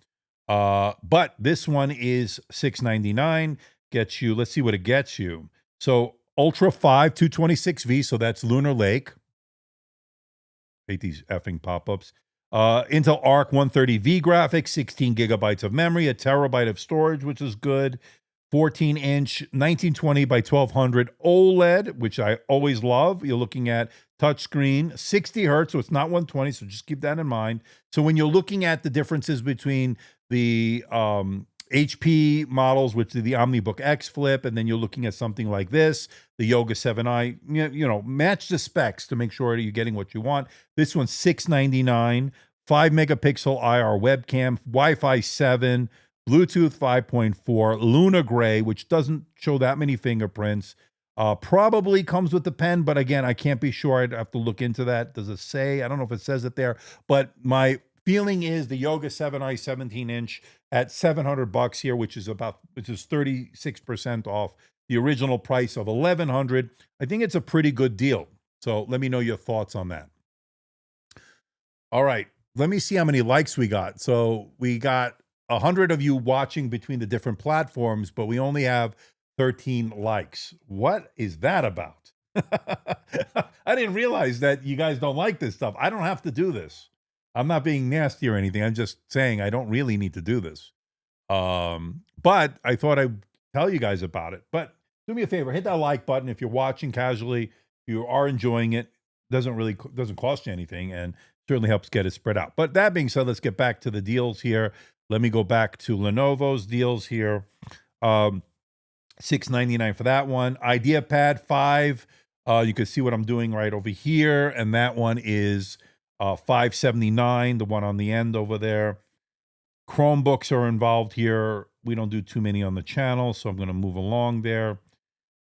But this one is $699. Gets you, let's see what it gets you. So Ultra 5 226V, so that's Lunar Lake. Hate these effing pop-ups. Intel Arc 130V graphics, 16 gigabytes of memory, a terabyte of storage, which is good. 14-inch 1920 by 1200 OLED, which I always love. You're looking at touchscreen, 60 hertz, so it's not 120, so just keep that in mind. So when you're looking at the differences between the HP models, which are the OmniBook X Flip, and then you're looking at something like this, the Yoga 7i, match the specs to make sure that you're getting what you want. This one's $699, 5-megapixel IR webcam, Wi-Fi 7, Bluetooth 5.4, Luna Gray, which doesn't show that many fingerprints, Probably comes with the pen, but again, I can't be sure. I'd have to look into that. Does it say? I don't know if it says it there, but my feeling is the Yoga 7i 17-inch at $700 here, which is 36% off the original price of 1100. I think it's a pretty good deal. So let me know your thoughts on that. All right, let me see how many likes we got. So we got 100 of you watching between the different platforms, but we only have 13 likes. What is that about? I didn't realize that you guys don't like this stuff. I don't have to do this. I'm not being nasty or anything. I'm just saying I don't really need to do this. But I thought I'd tell you guys about it. But do me a favor, hit that like button if you're watching casually, you are enjoying it. Doesn't cost you anything, and certainly helps get it spread out. But that being said, let's get back to the deals here. Let me go back to Lenovo's deals here. $699 for that one. IdeaPad 5. You can see what I'm doing right over here, and that one is $579. The one on the end over there. Chromebooks are involved here. We don't do too many on the channel, so I'm going to move along there.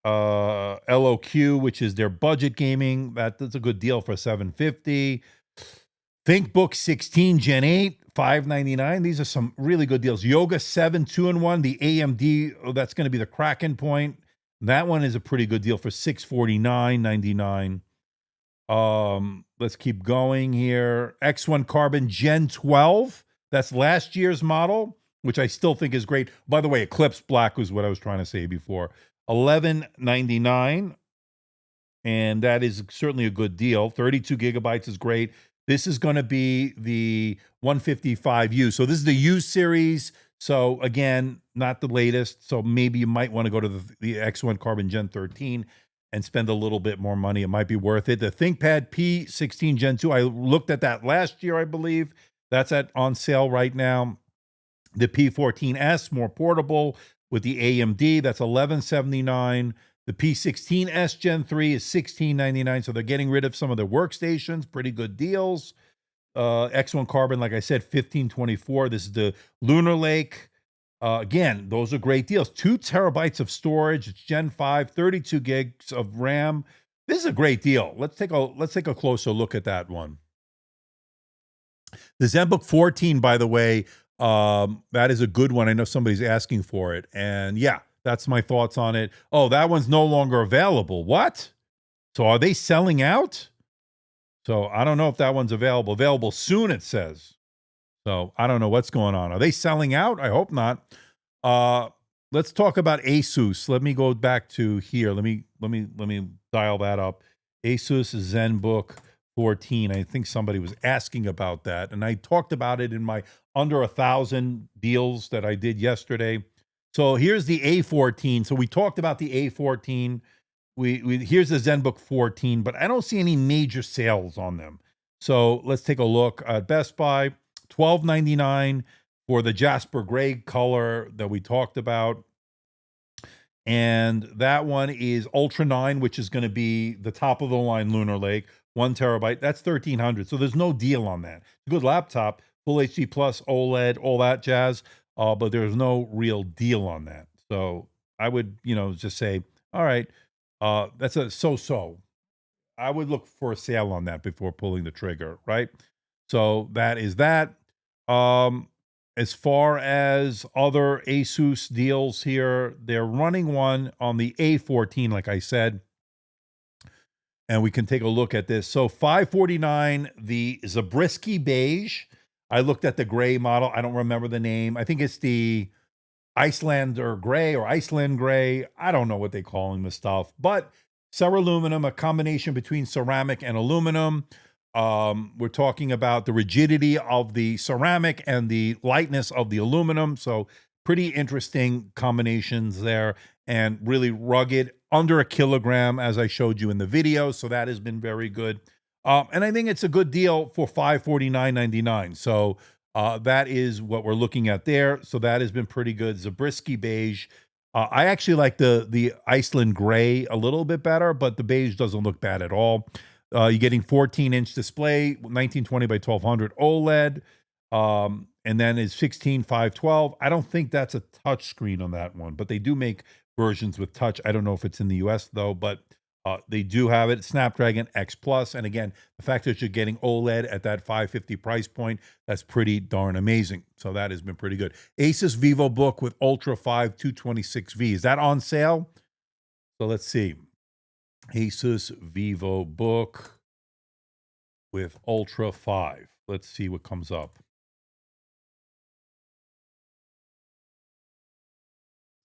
LOQ, which is their budget gaming, that's a good deal for $750. ThinkBook 16 Gen 8, $599. These are some really good deals. Yoga 7 2-in-1, the AMD, that's going to be the Kraken point. That one is a pretty good deal for $649.99. Let's keep going here. X1 Carbon Gen 12. That's last year's model, which I still think is great. By the way, Eclipse Black was what I was trying to say before. $1199, and that is certainly a good deal. 32 gigabytes is great. This is going to be the 155U. So this is the U series. So again, not the latest. So maybe you might want to go to the X1 Carbon Gen 13 and spend a little bit more money. It might be worth it. The ThinkPad P16 Gen 2, I looked at that last year, I believe. That's on sale right now. The P14S, more portable with the AMD, that's $1179. The P16S Gen 3 is $1699. So they're getting rid of some of their workstations. Pretty good deals. X1 Carbon, like I said, $1524. This is the Lunar Lake. Again, those are great deals. 2 terabytes of storage. It's Gen 5, 32 gigs of RAM. This is a great deal. Let's take a closer look at that one. The ZenBook 14, by the way, that is a good one. I know somebody's asking for it. And yeah, that's my thoughts on it. Oh, that one's no longer available. What? So are they selling out? So I don't know if that one's available. Available soon, it says. So I don't know what's going on. Are they selling out? I hope not. Let's talk about Asus. Let me go back to here. Let me dial that up. Asus ZenBook 14. I think somebody was asking about that, and I talked about it in my under 1,000 deals that I did yesterday. So here's the A14. So we talked about the A14. Here's the ZenBook 14, but I don't see any major sales on them. So let's take a look at Best Buy. $12.99 for the Jasper Gray color that we talked about. And that one is Ultra 9, which is going to be the top of the line Lunar Lake, 1 terabyte. That's $1,300. So there's no deal on that. It's a good laptop, full HD plus OLED, all that jazz. But there's no real deal on that. So I would, just say, all right, that's a so-so. I would look for a sale on that before pulling the trigger, right? So that is that. As far as other Asus deals here, they're running one on the A14, like I said. And we can take a look at this. So $549, the Zabriskie beige. I looked at the gray model. I don't remember the name. I think it's the Icelander gray or Iceland gray. I don't know what they call this stuff. But Ceraluminum, a combination between ceramic and aluminum. We're talking about the rigidity of the ceramic and the lightness of the aluminum. So pretty interesting combinations there, and really rugged, under 1 kilogram, as I showed you in the video. So that has been very good. And I think it's a good deal for $549.99. So that is what we're looking at there. So that has been pretty good. Zabriskie beige. I actually like the Iceland gray a little bit better, but the beige doesn't look bad at all. You're getting 14-inch display, 1920 by 1200 OLED, and then it's 16512. I don't think that's a touch screen on that one, but they do make versions with touch. I don't know if it's in the US though, but they do have it. Snapdragon X Plus. And again, the fact that you're getting OLED at that 550 price point, that's pretty darn amazing. So that has been pretty good. Asus VivoBook with Ultra 5 226V. Is that on sale? So let's see. Asus VivoBook with Ultra 5. Let's see what comes up.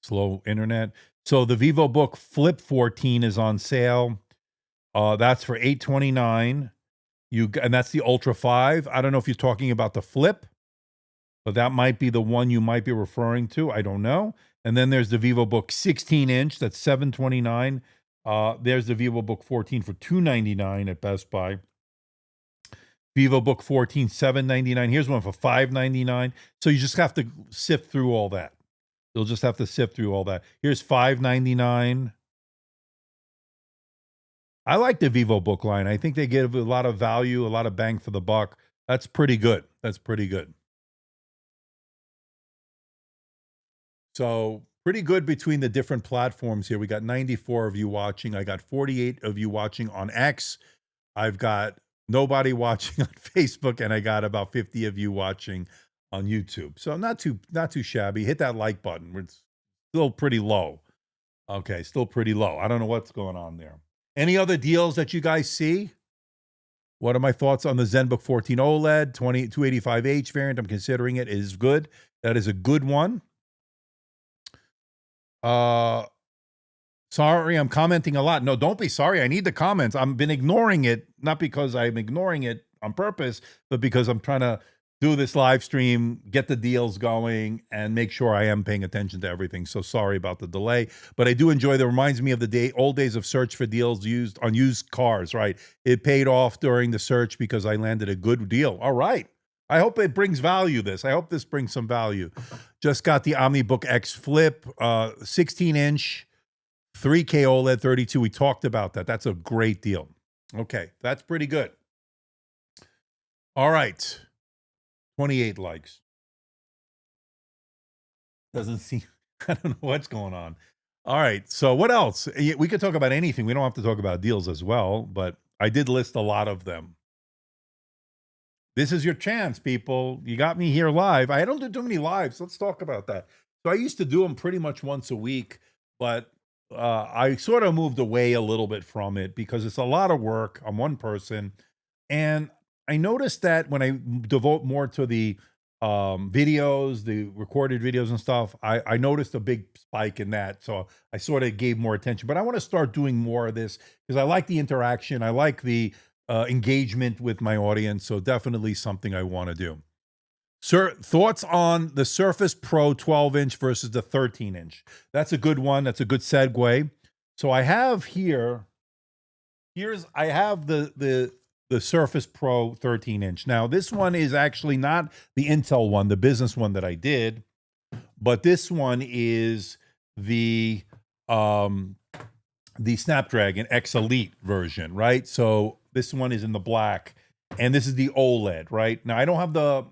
Slow internet. So the VivoBook Flip 14 is on sale. That's for $829. And that's the Ultra 5. I don't know if you're talking about the Flip, but that might be the one you might be referring to. I don't know. And then there's the VivoBook 16-inch. That's $729. There's the VivoBook 14 for $299 at Best Buy. VivoBook 14, $799. Here's one for $599. So you just have to sift through all that. You'll just have to sift through all that. Here's $599. I like the VivoBook line. I think they give a lot of value, a lot of bang for the buck. That's pretty good. That's pretty good. So pretty good between the different platforms here. We got 94 of you watching. I got 48 of you watching on X. I've got nobody watching on Facebook, and I got about 50 of you watching on YouTube. So not too shabby. Hit that like button. It's still pretty low. Okay, still pretty low. I don't know what's going on there. Any other deals that you guys see? What are my thoughts on the ZenBook 14 OLED 285H variant? I'm considering it. It is good. That is a good one. Sorry, I'm commenting a lot. No, don't be sorry. I need the comments. I've been ignoring it, not because I'm ignoring it on purpose, but because I'm trying to do this live stream, get the deals going, and make sure I am paying attention to everything. So sorry about the delay, but I do enjoy that. Reminds me of the old days of search for deals used on used cars, right? It paid off during the search because I landed a good deal. All right. I hope it brings value, I hope this brings some value. Just got the OmniBook X Flip, 16-inch, 3K OLED 32. We talked about that. That's a great deal. Okay, that's pretty good. All right. 28 likes. Doesn't seem, I don't know what's going on. All right, so what else? We could talk about anything. We don't have to talk about deals as well, but I did list a lot of them. This is your chance, people. You got me here live. I don't do too many lives. Let's talk about that. So I used to do them pretty much once a week, but I sort of moved away a little bit from it because it's a lot of work. I'm one person. And I noticed that when I devote more to the videos, the recorded videos and stuff, I noticed a big spike in that. So I sort of gave more attention. But I want to start doing more of this because I like the interaction. I like the engagement with my audience. So definitely something I want to do. Sir, thoughts on the Surface Pro 12-inch versus the 13-inch? That's a good one. That's a good segue. So I have I have the Surface Pro 13-inch. Now, this one is actually not the Intel one, the business one that I did, but this one is the Snapdragon X Elite version, right? So this one is in the black, and this is the OLED, right? Now, I don't have the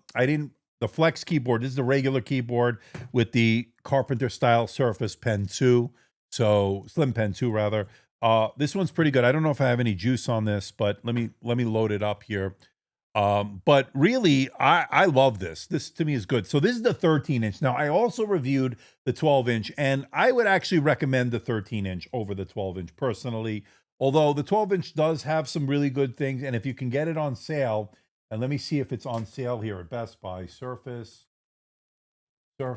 Flex keyboard. This is the regular keyboard with the Carpenter style Surface Pen 2. So Slim Pen 2 rather. This one's pretty good. I don't know if I have any juice on this, but let me load it up here. But really, I love this. This to me is good. So this is the 13-inch. Now, I also reviewed the 12-inch, and I would actually recommend the 13-inch over the 12-inch personally. Although the 12-inch does have some really good things, and if you can get it on sale, and let me see if it's on sale here at Best Buy. Surface Pro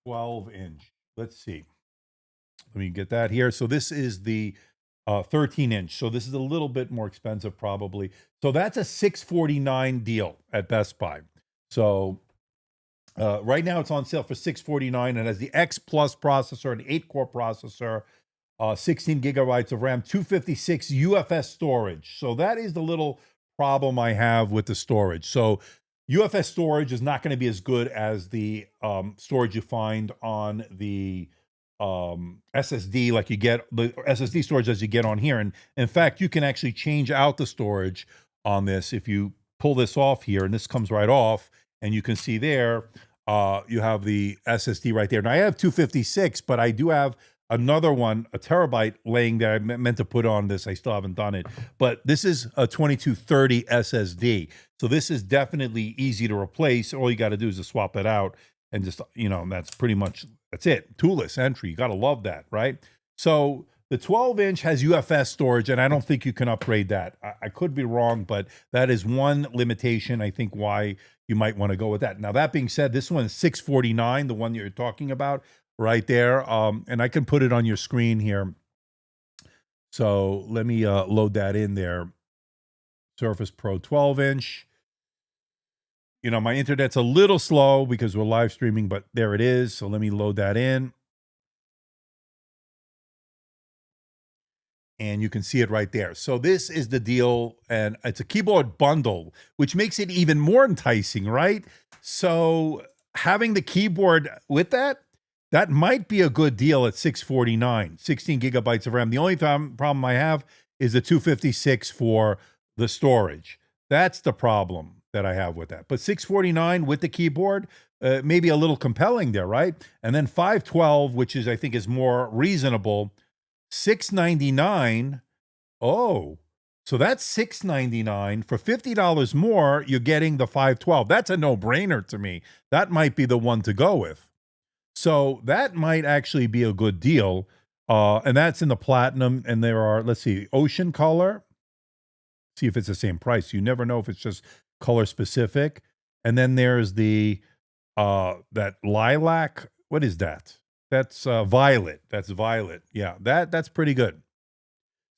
12-inch. Let's see. Let me get that here. So this is the 13-inch. So this is a little bit more expensive probably. So that's a $649 deal at Best Buy. So right now it's on sale for $649. And has the X Plus processor, an 8-core processor, 16 gigabytes of RAM, 256 UFS storage. So that is the little problem I have with the storage. So UFS storage is not going to be as good as the storage you find on the SSD, like you get the SSD storage as you get on here. And in fact, you can actually change out the storage on this. If you pull this off here, and this comes right off, and you can see there, You have the SSD right there. Now I have 256, but I do have another one, a terabyte laying there. I meant to put on this. I still haven't done it, but this is a 2230 SSD. So this is definitely easy to replace. All you got to do is just swap it out and just, that's pretty much, that's it. Toolless entry. You got to love that, right? So the 12-inch has UFS storage, and I don't think you can upgrade that. I could be wrong, but that is one limitation, I think, why you might want to go with that. Now, that being said, this one is $649, the one you're talking about right there. And I can put it on your screen here. So let me load that in there. Surface Pro 12-inch. My internet's a little slow because we're live streaming, but there it is. So let me load that in. And you can see it right there. So this is the deal, and it's a keyboard bundle, which makes it even more enticing, right? So having the keyboard with that might be a good deal at $649, 16 gigabytes of RAM. The only problem I have is the 256 for the storage. That's the problem that I have with that. But $649 with the keyboard, maybe a little compelling there, right? And then 512, which I think is more reasonable, $699. Oh, so that's $699 for $50 more. You're getting the 512. That's a no-brainer to me. That might be the one to go with. So that might actually be a good deal. And that's in the platinum. And there are, let's see, ocean color. See if it's the same price. You never know if it's just color specific. And then there's the that lilac. What is that? That's violet. That's violet. Yeah, that's pretty good.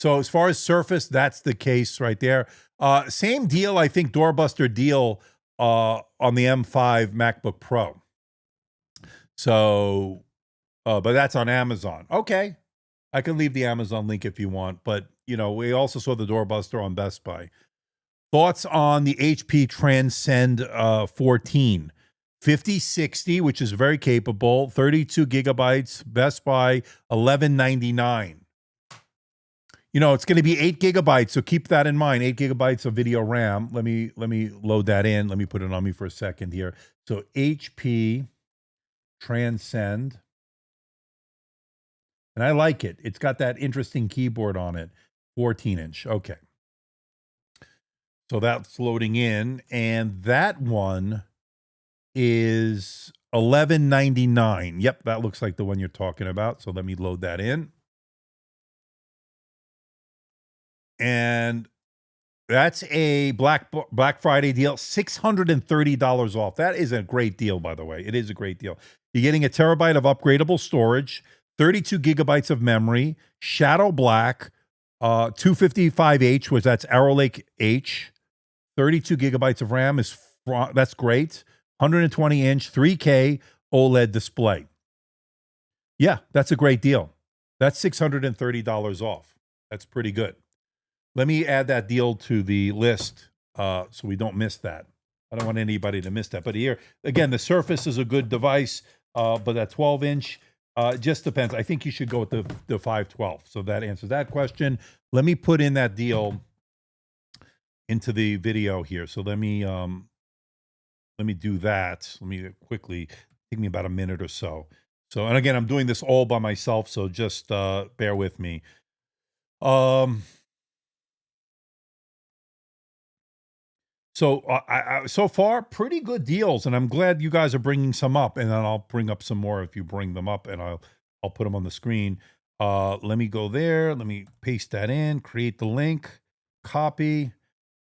So as far as Surface, that's the case right there. Same deal, I think, doorbuster deal on the M5 MacBook Pro. So, but that's on Amazon. Okay, I can leave the Amazon link if you want. But, we also saw the doorbuster on Best Buy. Thoughts on the HP Transcend 14? 5060, which is very capable, 32 gigabytes, Best Buy, $11.99. It's going to be 8 gigabytes, so keep that in mind. 8 gigabytes of video RAM. Let me load that in. Let me put it on me for a second here. So HP Transcend, and I like it. It's got that interesting keyboard on it. 14-inch. Okay. So that's loading in, and that one is $11.99. Yep, that looks like the one you're talking about. So let me load that in. And that's a Black Friday deal, $630 off. That is a great deal, by the way. It is a great deal. You're getting a terabyte of upgradable storage, 32 gigabytes of memory, Shadow Black, 255H, which that's Arrow Lake H, 32 gigabytes of RAM that's great. 120-inch 3K OLED display. Yeah, that's a great deal. That's $630 off. That's pretty good. Let me add that deal to the list so we don't miss that. I don't want anybody to miss that. But here, again, the Surface is a good device, but that 12-inch just depends. I think you should go with the 512. So that answers that question. Let me put in that deal into the video here. So let me do that. Let me quickly, take me about a minute or so. So, and again, I'm doing this all by myself, so just bear with me. So so far, pretty good deals, and I'm glad you guys are bringing some up, and then I'll bring up some more if you bring them up, and I'll put them on the screen. Let me go there. Let me paste that in, create the link, copy,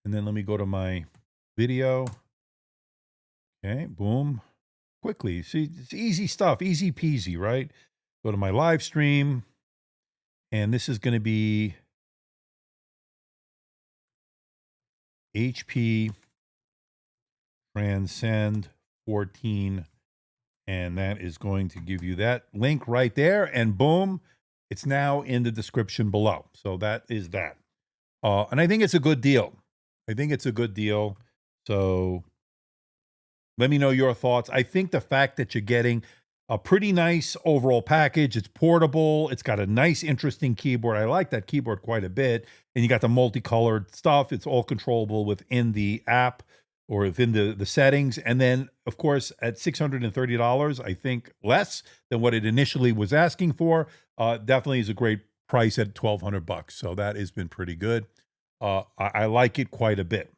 and then let me go to my video. Okay, boom. Quickly. See, it's easy stuff, easy peasy, right? Go to my live stream, and this is going to be HP Transcend 14, and that is going to give you that link right there, and boom, it's now in the description below. So that is that. And I think it's a good deal. I think it's a good deal. So let me know your thoughts. I think the fact that you're getting a pretty nice overall package, it's portable, it's got a nice, interesting keyboard. I like that keyboard quite a bit. And you got the multicolored stuff. It's all controllable within the app. or within the settings. And then, of course, at $630, I think less than what it initially was asking for. Definitely is a great price at 1,200 bucks. So that has been pretty good. I like it quite a bit.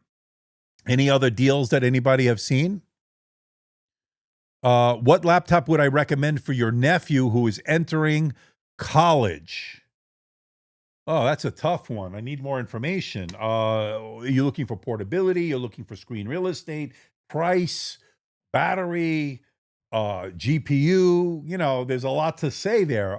Any other deals that anybody have seen? What laptop would I recommend for your nephew who is entering college? Oh, that's a tough one. I need more information. Are you looking for portability? You're looking for screen real estate, price, battery, GPU. There's a lot to say there.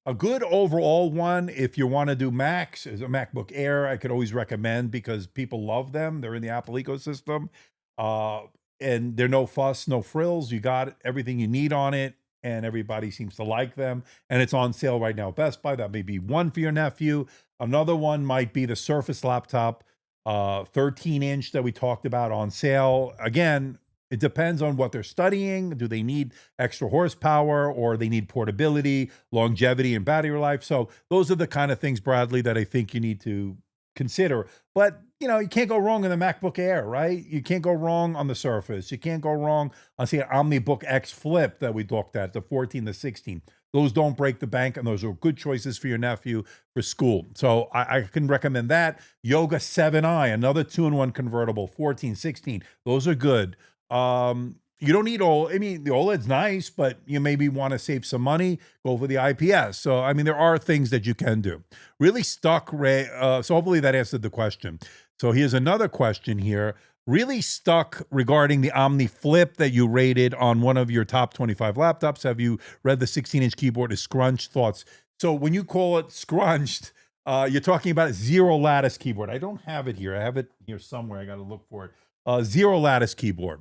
A good overall one, if you want to do Macs, is a MacBook Air. I could always recommend because people love them. They're in the Apple ecosystem. Uh, and they're no fuss, no frills. You got everything you need on it, and everybody seems to like them. And it's on sale right now at Best Buy. That may be one for your nephew. Another one might be the Surface laptop, 13-inch that we talked about on sale. Again, it depends on what they're studying. Do they need extra horsepower, or they need portability, longevity, and battery life? So those are the kind of things, Bradley, that I think you need to consider. But you can't go wrong in the MacBook Air, right? You can't go wrong on the Surface. You can't go wrong on, say, OmniBook X Flip that we looked at, the 14, the 16. Those don't break the bank, and those are good choices for your nephew for school. So I can recommend that. Yoga 7i, another 2-in-1 convertible, 14, 16. Those are good. You don't need all, I mean, the OLED's nice, but you maybe want to save some money, go for the IPS. So, I mean, there are things that you can do. Really stuck, Ray. So hopefully that answered the question. So here's another question here. Really stuck regarding the Omni Flip that you rated on one of your top 25 laptops. Have you read the 16-inch keyboard is scrunched? Thoughts? So when you call it scrunched, you're talking about a zero lattice keyboard. I don't have it here. I have it here somewhere. I got to look for it. Zero lattice keyboard.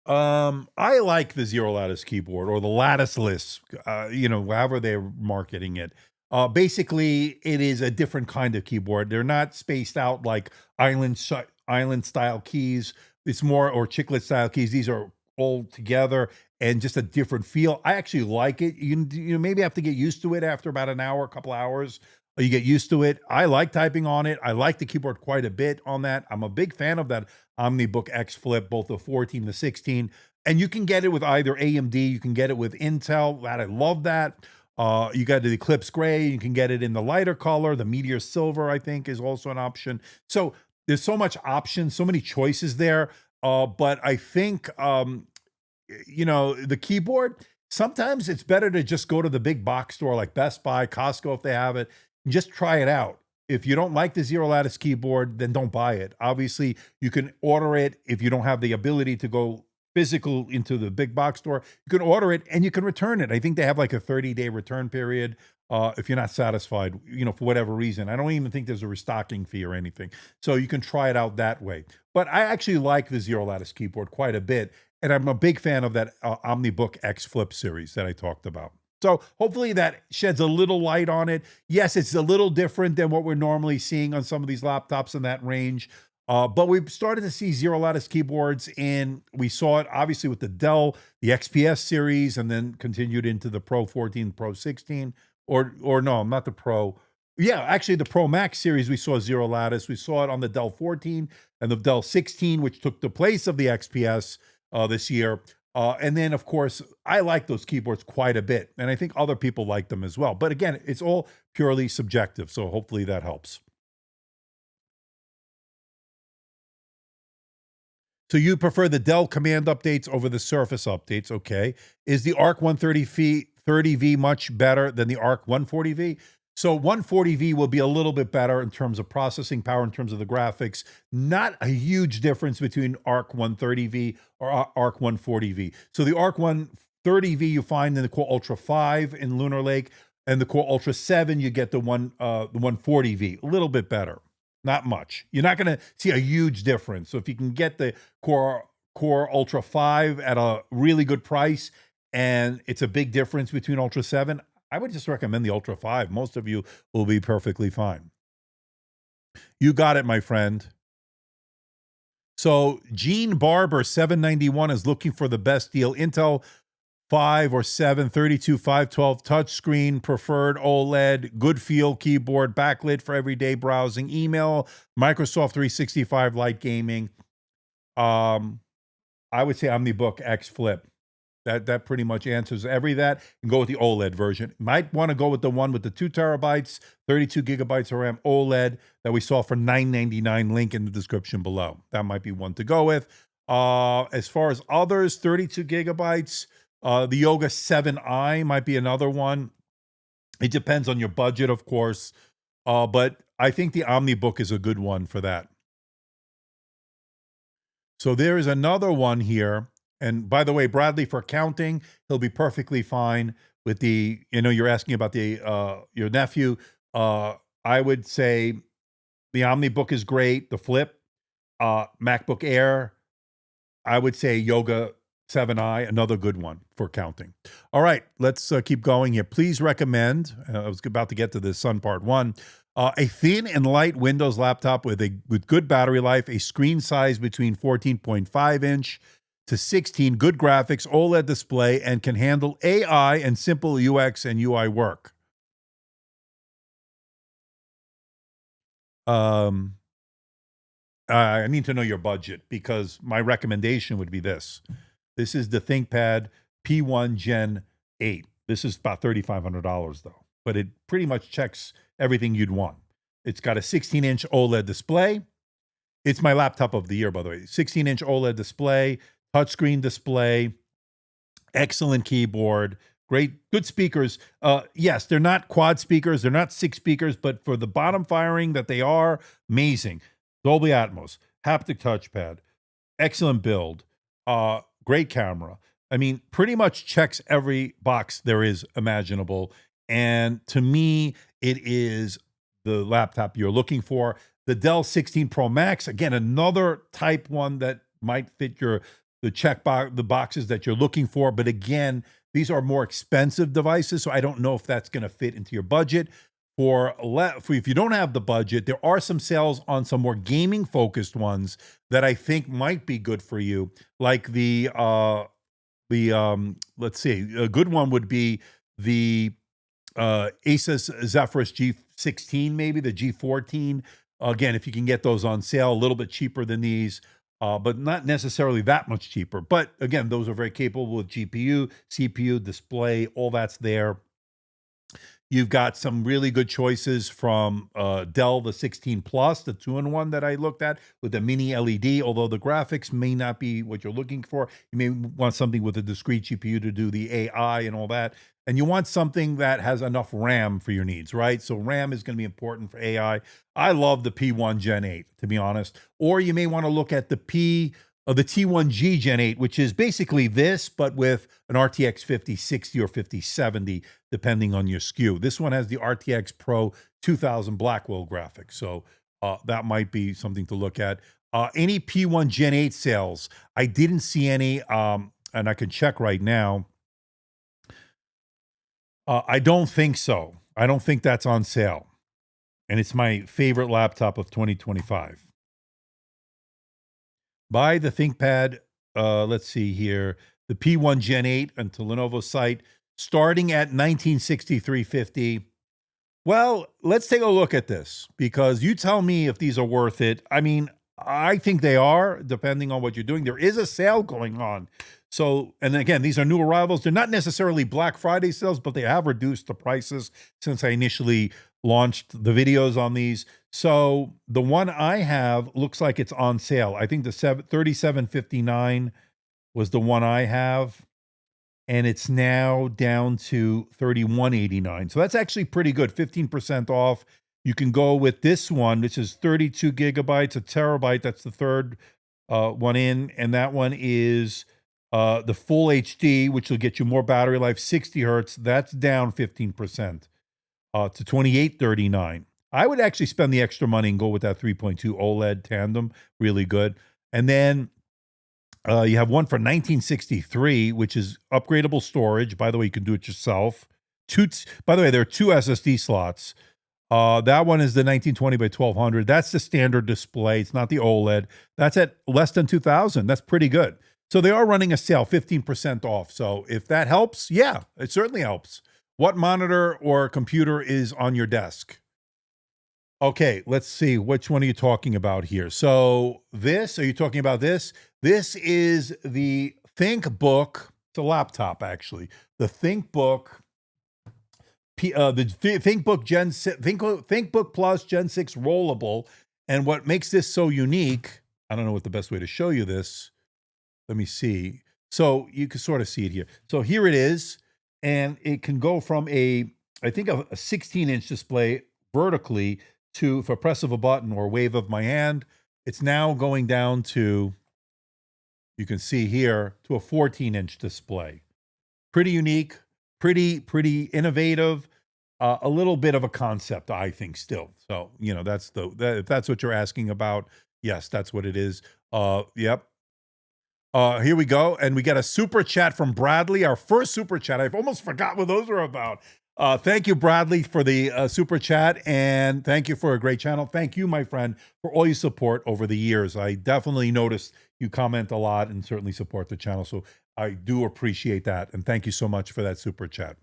I like the zero lattice keyboard, or the latticeless, however they're marketing it. Basically, it is a different kind of keyboard. They're not spaced out like island style keys. It's more, or chiclet style keys. These are all together and just a different feel. I actually like it. You maybe have to get used to it after about an hour, a couple hours. You get used to it. I like typing on it. I like the keyboard quite a bit on that. I'm a big fan of that OmniBook X Flip, both the 14 and the 16. And you can get it with either AMD, you can get it with Intel. That I love that. You got the Eclipse Gray. You can get it in the lighter color. The Meteor Silver, I think, is also an option. So there's so much options, so many choices there. But I think, the keyboard, sometimes it's better to just go to the big box store like Best Buy, Costco, if they have it, and just try it out. If you don't like the zero lattice keyboard, then don't buy it. Obviously, you can order it if you don't have the ability to go physical into the big box store. You can order it and you can return it. I think they have like a 30-day return period if you're not satisfied, for whatever reason. I don't even think there's a restocking fee or anything. So you can try it out that way. But I actually like the zero lattice keyboard quite a bit. And I'm a big fan of that OmniBook X Flip series that I talked about. So hopefully that sheds a little light on it. Yes, it's a little different than what we're normally seeing on some of these laptops in that range. But we've started to see zero lattice keyboards, and we saw it obviously with the Dell, the XPS series, and then continued into the Pro 14, Pro 16, or no, not the Pro. Yeah, actually the Pro Max series, we saw zero lattice. We saw it on the Dell 14 and the Dell 16, which took the place of the XPS this year. And then, of course, I like those keyboards quite a bit, and I think other people like them as well. But again, it's all purely subjective, so hopefully that helps. So you prefer the Dell Command updates over the Surface updates, okay. Is the Arc 130V much better than the Arc 140V? So 140V will be a little bit better in terms of processing power, in terms of the graphics. Not a huge difference between Arc 130V or Arc 140V. So the Arc 130V you find in the Core Ultra 5 in Lunar Lake, and the Core Ultra 7 you get the 140V. A little bit better. Not much. You're not going to see a huge difference. So if you can get the Core Ultra 5 at a really good price, and it's a big difference between Ultra 7, I would just recommend the Ultra 5. Most of you will be perfectly fine. You got it, my friend. So Gene Barber 791 is looking for the best deal. Intel 5 or 7, 32, 512, touchscreen, preferred OLED, good feel keyboard, backlit for everyday browsing, email, Microsoft 365 light gaming. Um, I would say OmniBook X Flip. That pretty much answers every that, and go with the OLED version. Might want to go with the one with the 2 terabytes, 32 gigabytes of RAM OLED that we saw for $9.99. Link in the description below. That might be one to go with. As far as others, 32 gigabytes, the Yoga 7i might be another one. It depends on your budget, of course, but I think the OmniBook is a good one for that. So there is another one here. And by the way, Bradley, for counting, he'll be perfectly fine with the, you're asking about the your nephew. I would say the OmniBook is great. The Flip, MacBook Air, I would say Yoga 7i, another good one for counting. All right, let's keep going here. Please recommend, I was about to get to this Sun Part 1, a thin and light Windows laptop with good battery life, a screen size between 14.5 inch to 16, good graphics, OLED display, and can handle AI and simple UX and UI work. I need to know your budget, because my recommendation would be this. This is the ThinkPad P1 Gen 8. This is about $3,500 though, but it pretty much checks everything you'd want. It's got a 16-inch OLED display. It's my laptop of the year, by the way. 16-inch OLED display, touchscreen display, excellent keyboard, good speakers. Yes, they're not quad speakers, they're not 6 speakers, but for the bottom firing that they are, amazing. Dolby Atmos, haptic touchpad, excellent build, great camera. I mean, pretty much checks every box there is imaginable. And to me, it is the laptop you're looking for. The Dell 16 Pro Max, again, another type one that might fit the boxes that you're looking for. But again, these are more expensive devices, so I don't know if that's going to fit into your budget. For if you don't have the budget, there are some sales on some more gaming focused ones that I think might be good for you. Like let's see, a good one would be the Asus Zephyrus G16, maybe the G14. Again, if you can get those on sale, a little bit cheaper than these, but not necessarily that much cheaper. But again, those are very capable with GPU, CPU, display, all that's there. You've got some really good choices from Dell, the 16 Plus, the 2-in-1 that I looked at with the mini LED, although the graphics may not be what you're looking for. You may want something with a discrete GPU to do the AI and all that. And you want something that has enough RAM for your needs, right? So RAM is going to be important for AI. I love the P1 Gen 8, to be honest. Or you may want to look at the T1G Gen 8, which is basically this, but with an RTX 5060 or 5070, depending on your SKU. This one has the RTX Pro 2000 Blackwell graphics, so that might be something to look at. Any P1 Gen 8 sales? I didn't see any, and I can check right now. I don't think so. I don't think that's on sale. And it's my favorite laptop of 2025. Buy the ThinkPad, let's see here, the P1 Gen 8 until Lenovo site, starting at $1,963.50. Well, let's take a look at this, because you tell me if these are worth it. I mean, I think they are, depending on what you're doing. There is a sale going on. So, and again, these are new arrivals. They're not necessarily Black Friday sales, but they have reduced the prices since I initially launched the videos on these. So the one I have looks like it's on sale. I think the $37.59 was the one I have, and it's now down to $31.89. So that's actually pretty good, 15% off. You can go with this one, which is 32 gigabytes, a terabyte. That's the third one in, and that one is the full HD, which will get you more battery life, 60 hertz. That's down 15% to $28.39. I would actually spend the extra money and go with that 3.2 OLED tandem. Really good. And then you have one for $1963, which is upgradable storage. By the way, you can do it yourself. By the way, there are 2 SSD slots. That one is the 1920 by 1200. That's the standard display. It's not the OLED. That's at less than $2,000. That's pretty good. So they are running a sale, 15% off. So if that helps, yeah, it certainly helps. What monitor or computer is on your desk? Okay, let's see. Which one are you talking about here? So this, are you talking about this? This is the ThinkBook. It's a laptop, actually. The ThinkBook, ThinkBook ThinkBook Plus Gen 6 rollable. And what makes this so unique, I don't know what the best way to show you this. Let me see. So you can sort of see it here. So here it is, and it can go from I think a 16-inch display vertically to, if I press of a button or wave of my hand, it's now going down to, you can see here, to a 14-inch display. Pretty unique, pretty innovative, a little bit of a concept, I think, still. So, if that's what you're asking about, yes, that's what it is. Yep. Here we go. And we got a super chat from Bradley, our first super chat. I've almost forgot what those were about. Thank you, Bradley, for the super chat, and thank you for a great channel. Thank you, my friend, for all your support over the years. I definitely noticed you comment a lot and certainly support the channel, so I do appreciate that, and thank you so much for that super chat.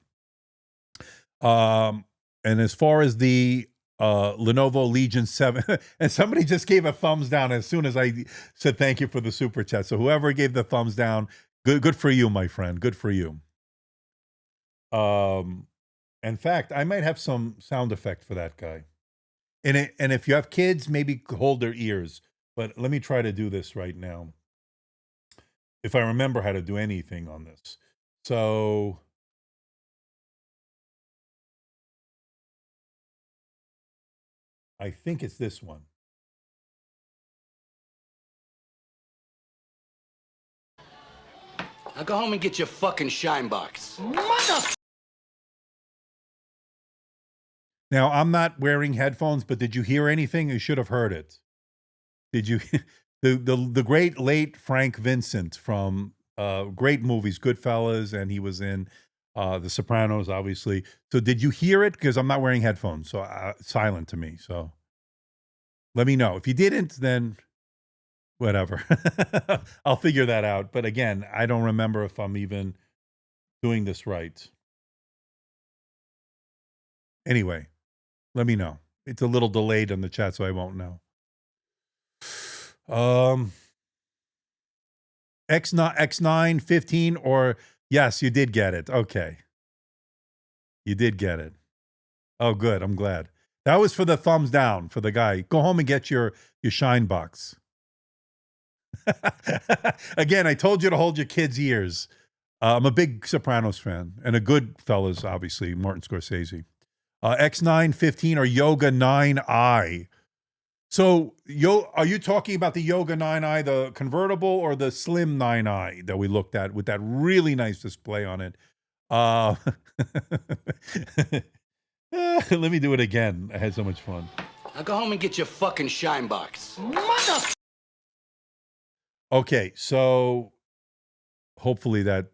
And as far as the Lenovo Legion 7, and somebody just gave a thumbs down as soon as I said thank you for the super chat. So whoever gave the thumbs down, good for you, my friend. Good for you. In fact, I might have some sound effect for that guy. And if you have kids, maybe hold their ears. But let me try to do this right now, if I remember how to do anything on this. So I think it's this one. Now go home and get your fucking shine box. Mother. Now, I'm not wearing headphones, but did you hear anything? You should have heard it. Did you? The great late Frank Vincent from great movies, Goodfellas, and he was in The Sopranos, obviously. So did you hear it? Because I'm not wearing headphones, so silent to me. So let me know. If you didn't, then whatever. I'll figure that out. But again, I don't remember if I'm even doing this right. Anyway, let me know. It's a little delayed on the chat, so I won't know. X9 15, or yes, you did get it. Okay. You did get it. Oh, good. I'm glad. That was for the thumbs down for the guy. Go home and get your shine box. Again, I told you to hold your kids' ears. I'm a big Sopranos fan, and a Goodfellas, obviously, Martin Scorsese. X9 15 or Yoga 9i. So, are you talking about the Yoga 9i, the convertible, or the Slim 9i that we looked at with that really nice display on it? Let me do it again. I had so much fun. Now go home and get your fucking shine box. Mother. Okay, so hopefully that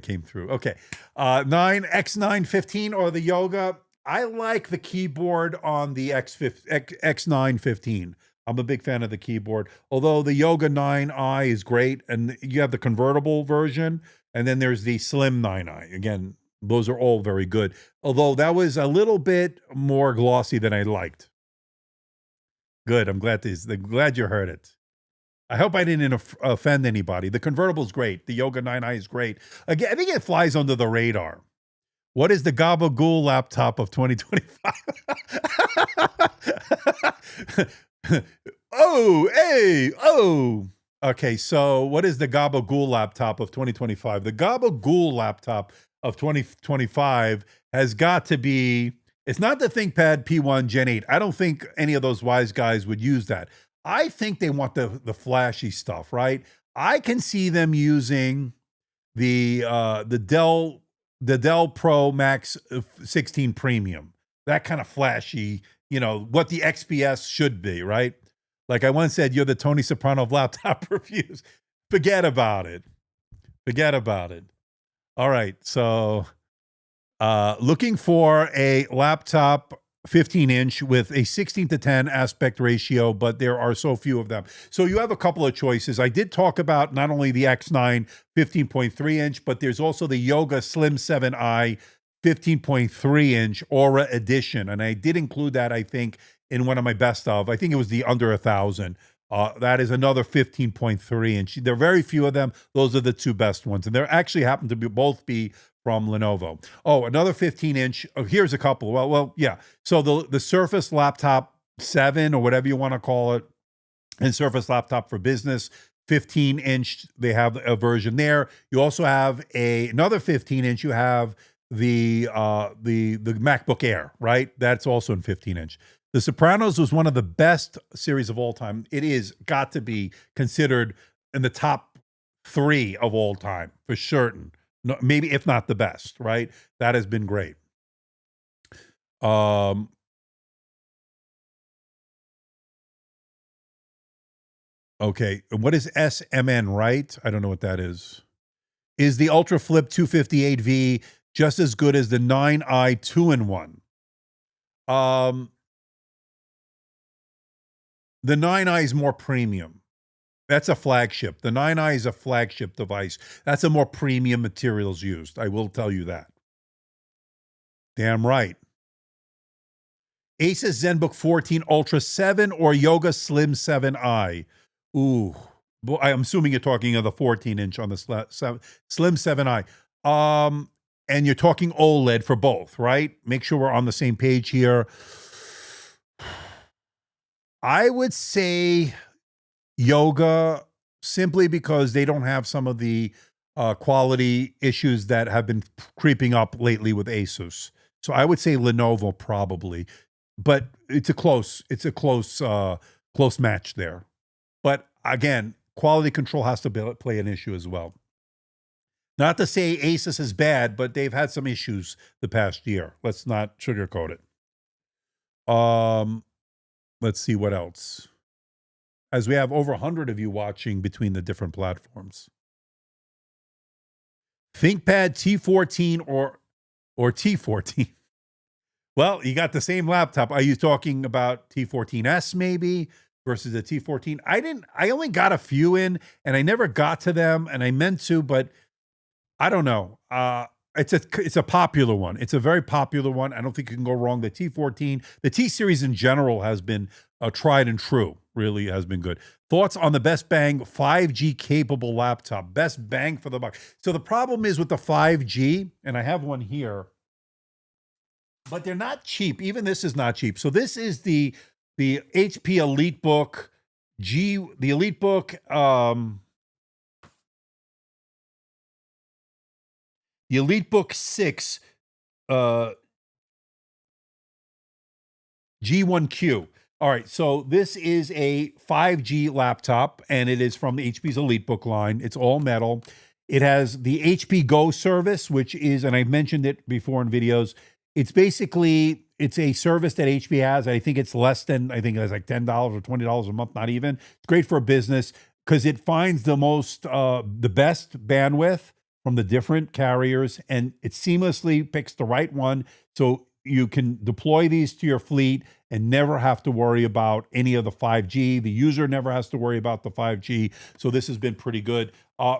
came through. Okay, X9 15 or the Yoga. I like the keyboard on the X9 15. I'm a big fan of the keyboard. Although the Yoga 9i is great, and you have the convertible version, and then there's the Slim 9i. Again, those are all very good. Although that was a little bit more glossy than I liked. Good. I'm glad you heard it. I hope I didn't offend anybody. The convertible is great. The Yoga 9i is great. Again, I think it flies under the radar. What is the Gabagool laptop of 2025? Oh, hey, oh. Okay, so what is the Gabagool laptop of 2025? The Gabagool laptop of 2025 has got to be, it's not the ThinkPad P1 Gen 8. I don't think any of those wise guys would use that. I think they want the flashy stuff, right? I can see them using the Dell Pro Max 16 Premium, that kind of flashy, what the XPS should be, right? Like I once said, you're the Tony Soprano of laptop reviews. Forget about it. Forget about it. All right, so looking for a laptop 15-inch with a 16:10 aspect ratio, but there are so few of them. So you have a couple of choices. I did talk about not only the X9 15.3-inch, but there's also the Yoga Slim 7i 15.3-inch Aura Edition. And I did include that, I think, in one of my best of. I think it was the under 1,000. That is another 15.3 inch. There are very few of them. Those are the two best ones. And they actually happen to be both be from Lenovo. Oh, another 15 inch. Oh, here's a couple. Well, yeah. So the Surface Laptop 7 or whatever you want to call it, and Surface Laptop for Business, 15 inch. They have a version there. You also have another 15 inch. You have the MacBook Air, right? That's also in 15 inch. The Sopranos was one of the best series of all time. It is got to be considered in the top 3 of all time for certain. No, maybe if not the best, right? That has been great. Okay, what is SMN, right? I don't know what that is. Is the Ultra Flip 258V just as good as the 9i 2-in-1? The 9i is more premium. That's a flagship. The 9i is a flagship device. That's a more premium materials used. I will tell you that. Damn right. Asus ZenBook 14 Ultra 7 or Yoga Slim 7i? Ooh. I'm assuming you're talking of the 14 inch on the Slim 7i. And you're talking OLED for both, right? Make sure we're on the same page here. I would say Yoga, simply because they don't have some of the quality issues that have been creeping up lately with Asus. So I would say Lenovo probably, but it's a close match there. But again, quality control has to play an issue as well. Not to say Asus is bad, but they've had some issues the past year. Let's not sugarcoat it. Let's see what else. As we have over 100 of you watching between the different platforms. ThinkPad T14 or T14. Well, you got the same laptop. Are you talking about T14S maybe versus the T14? I only got a few in and I never got to them, and I meant to, but I don't know. It's a popular one. It's a very popular one. I don't think you can go wrong. The T14, the T series in general has been tried and true. Really has been good. Thoughts on the best bang 5G capable laptop? Best bang for the buck. So the problem is with the 5G, and I have one here, but they're not cheap. Even this is not cheap. So this is the HP EliteBook the EliteBook the EliteBook 6 G1Q. All right, so this is a 5G laptop, and it is from HP's EliteBook line. It's all metal. It has the HP Go service, which is, and I've mentioned it before in videos, it's a service that HP has. I think it's less than, I think it's like $10 or $20 a month, not even. It's great for a business because it finds the best bandwidth from the different carriers, and it seamlessly picks the right one. So you can deploy these to your fleet and never have to worry about any of the 5G. The user never has to worry about the 5G. So this has been pretty good.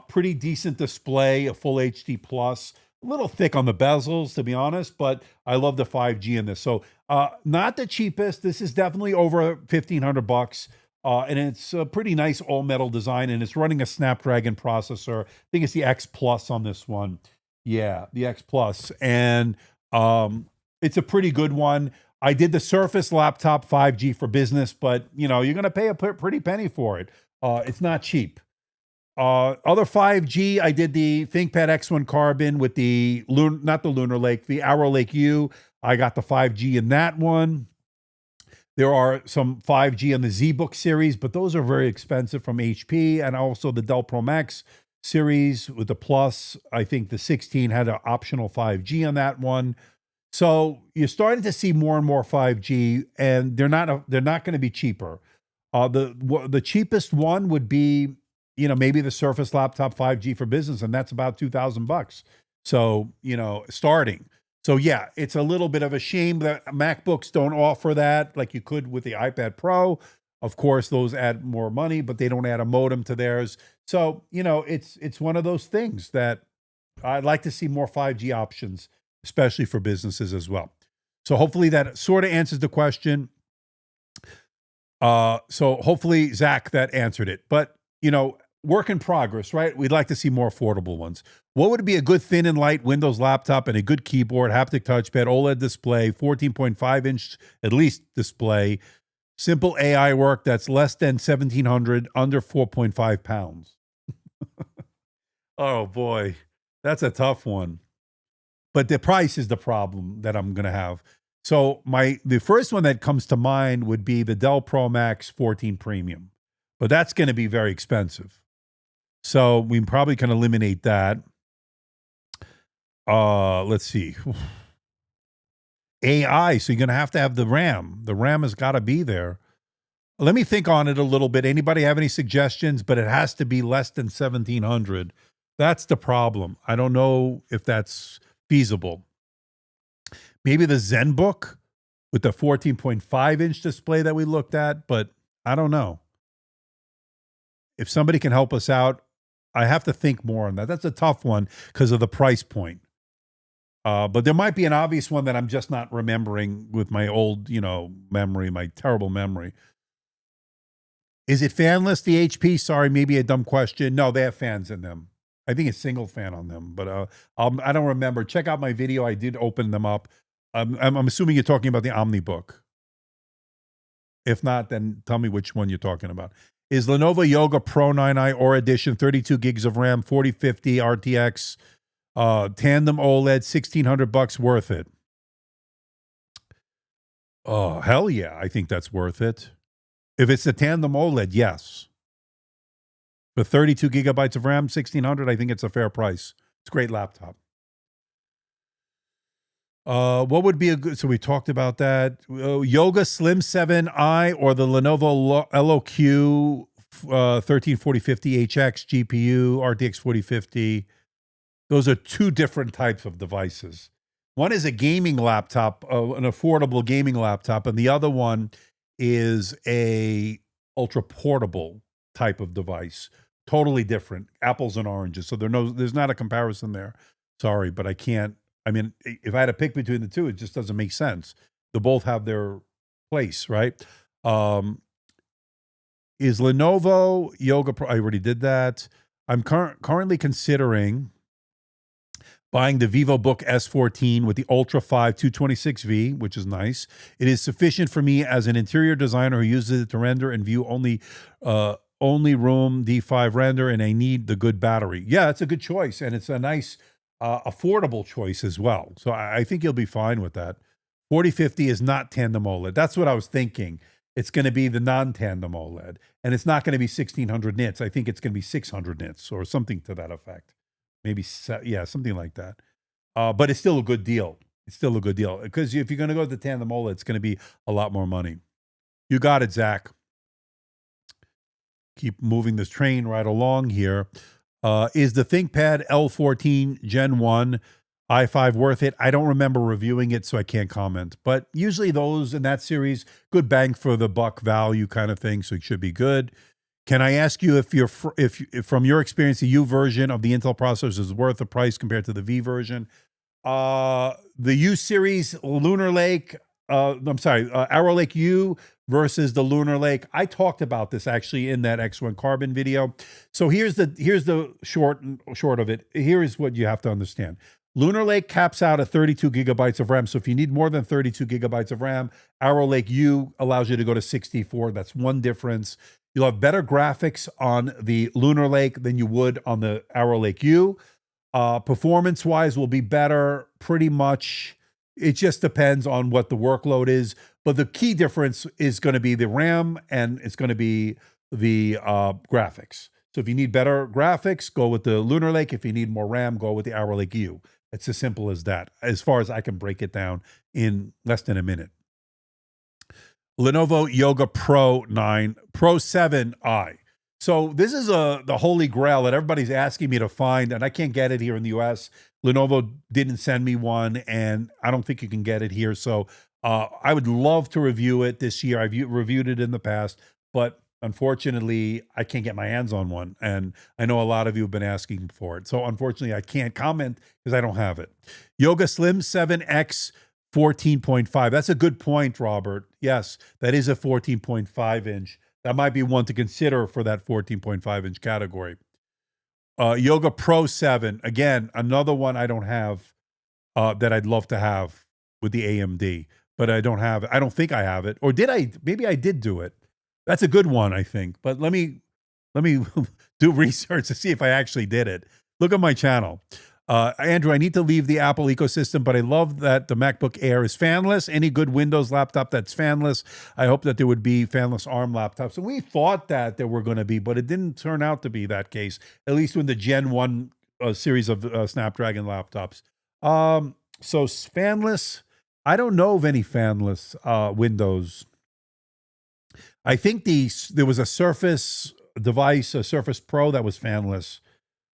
Pretty decent display, a full HD plus. A little thick on the bezels, to be honest, but I love the 5G in this. So not the cheapest. This is definitely over $1,500. And it's a pretty nice all-metal design, and it's running a Snapdragon processor. I think it's the X Plus on this one. Yeah, the X Plus. And it's a pretty good one. I did the Surface Laptop 5G for Business, but, you're going to pay a pretty penny for it. It's not cheap. Other 5G, I did the ThinkPad X1 Carbon with the, not the Lunar Lake, the Arrow Lake U. I got the 5G in that one. There are some 5G on the ZBook series, but those are very expensive from HP, and also the Dell Pro Max series with the Plus. I think the 16 had an optional 5G on that one. So you're starting to see more and more 5G, and they're not going to be cheaper. The cheapest one would be, maybe the Surface Laptop 5G for Business, and that's about $2,000. So, starting. So yeah, it's a little bit of a shame that MacBooks don't offer that like you could with the iPad Pro. Of course, those add more money, but they don't add a modem to theirs. So, it's one of those things that I'd like to see more 5G options, especially for businesses as well. So hopefully that sort of answers the question. So hopefully, Zach, that answered it. But, work in progress, right? We'd like to see more affordable ones. What would be a good thin and light Windows laptop and a good keyboard, haptic touchpad, OLED display, 14.5-inch at least display, simple AI work that's less than 1,700, under 4.5 pounds? Oh, boy. That's a tough one. But the price is the problem that I'm going to have. So the first one that comes to mind would be the Dell Pro Max 14 Premium, but that's going to be very expensive. So we probably can eliminate that. Let's see. AI. So you're going to have the RAM. The RAM has got to be there. Let me think on it a little bit. Anybody have any suggestions? But it has to be less than 1,700. That's the problem. I don't know if that's feasible. Maybe the ZenBook with the 14.5-inch display that we looked at, but I don't know. If somebody can help us out, I have to think more on that. That's a tough one because of the price point. But there might be an obvious one that I'm just not remembering with my old, memory, my terrible memory. Is it fanless, the HP? Sorry, maybe a dumb question. No, they have fans in them. I think it's single fan on them, but I don't remember. Check out my video. I did open them up. I'm assuming you're talking about the OmniBook. If not, then tell me which one you're talking about. Is Lenovo Yoga Pro 9i Aura Edition, 32 gigs of RAM, 4050 RTX, tandem OLED, $1,600 worth it? Oh, hell yeah. I think that's worth it. If it's a tandem OLED, yes. For 32 gigabytes of RAM, $1,600, I think it's a fair price. It's a great laptop. What would be a good, so we talked about that. Yoga Slim 7i or the Lenovo LOQ 134050HX GPU, RTX 4050. Those are two different types of devices. One is a gaming laptop, an affordable gaming laptop, and the other one is a ultra portable type of device. Totally different, apples and oranges. So there's not a comparison there. Sorry, but I can't. I mean, if I had to pick between the two, it just doesn't make sense. They both have their place, right? Is Lenovo Yoga Pro? I already did that. I'm currently considering buying the VivoBook S14 with the Ultra 5 226V, which is nice. It is sufficient for me as an interior designer who uses it to render and view only room D5 render, and I need the good battery. Yeah, it's a good choice, and it's a nice affordable choice as well. So I think you'll be fine with that. 4050 is not tandem OLED. That's what I was thinking. It's going to be the non-tandem OLED, and it's not going to be 1,600 nits. I think it's going to be 600 nits or something to that effect. Maybe, yeah, something like that. But it's still a good deal. It's still a good deal because if you're going to go with the tandem OLED, it's going to be a lot more money. You got it, Zach. Keep moving this train right along here. Is the ThinkPad L14 Gen 1 i5 worth it? I don't remember reviewing it, so I can't comment. But usually those in that series, good bang for the buck value kind of thing, so it should be good. Can I ask you if from your experience, the U version of the Intel processors is worth the price compared to the V version? The U series Lunar Lake, Arrow Lake U versus the Lunar Lake. I talked about this actually in that X1 Carbon video. So here's the short of it. Here is what you have to understand. Lunar Lake caps out at 32 gigabytes of RAM. So if you need more than 32 gigabytes of RAM, Arrow Lake U allows you to go to 64. That's one difference. You'll have better graphics on the Lunar Lake than you would on the Arrow Lake U. Performance-wise will be better pretty much. It just depends on what the workload is. But the key difference is going to be the RAM and it's going to be the graphics. So if you need better graphics, go with the Lunar Lake. If you need more RAM, go with the Arrow Lake U. It's as simple as that, as far as I can break it down in less than a minute. Lenovo Yoga Pro 7i. So this is the holy grail that everybody's asking me to find, and I can't get it here in the US. Lenovo didn't send me one, and I don't think you can get it here. So I would love to review it this year. I've reviewed it in the past, but unfortunately, I can't get my hands on one. And I know a lot of you have been asking for it. So unfortunately, I can't comment because I don't have it. Yoga Slim 7X 14.5. That's a good point, Robert. Yes, that is a 14.5 inch. That might be one to consider for that 14.5 inch category. Yoga Pro 7. Again, another one I don't have that I'd love to have with the AMD, but I don't have it. I don't think I have it. Or did I? Maybe I did do it. That's a good one, I think. But let me do research to see if I actually did it. Look at my channel. Andrew, I need to leave the Apple ecosystem, but I love that the MacBook Air is fanless. Any good Windows laptop that's fanless, I hope that there would be fanless ARM laptops. And we thought that there were going to be, but it didn't turn out to be that case, at least in the Gen 1 series of Snapdragon laptops. So fanless, I don't know of any fanless Windows. I think there was a Surface device, a Surface Pro that was fanless,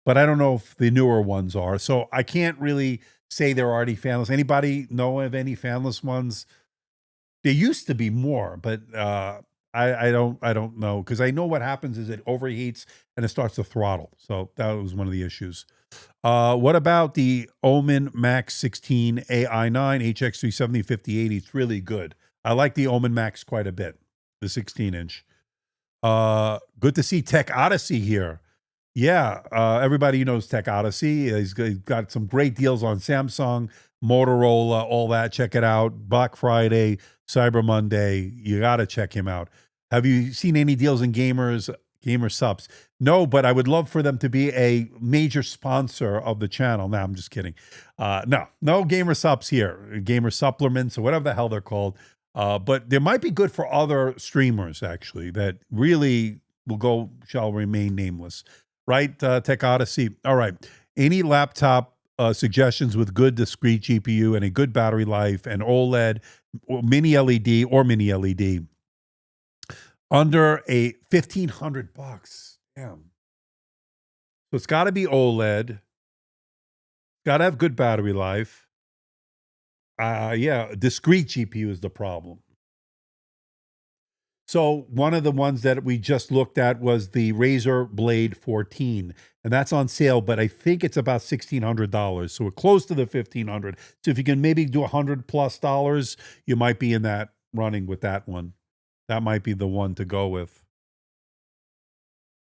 but I don't know if the newer ones are. So I can't really say they're already fanless. Anybody know of any fanless ones? There used to be more, but I don't know, because I know what happens is it overheats and it starts to throttle. So that was one of the issues. What about the Omen Max 16 AI9 HX370 5080? It's really good. I like the Omen Max quite a bit, the 16-inch. Good to see Tech Odyssey here. Yeah, everybody knows Tech Odyssey. He's got some great deals on Samsung, Motorola, all that. Check it out. Black Friday, Cyber Monday. You got to check him out. Have you seen any deals in Gamer Subs? No, but I would love for them to be a major sponsor of the channel. No, I'm just kidding. No Gamer Subs here. Gamer Supplements or whatever the hell they're called. But they might be good for other streamers, actually, that really shall remain nameless. Right, Tech Odyssey. All right. Any laptop suggestions with good discrete GPU and a good battery life and OLED, or mini LED under a $1,500? Damn. So it's got to be OLED. Got to have good battery life. Yeah, discrete GPU is the problem. So one of the ones that we just looked at was the Razer Blade 14, and that's on sale, but I think it's about $1,600. So we're close to the $1,500. So if you can maybe do $100+, you might be in that running with that one. That might be the one to go with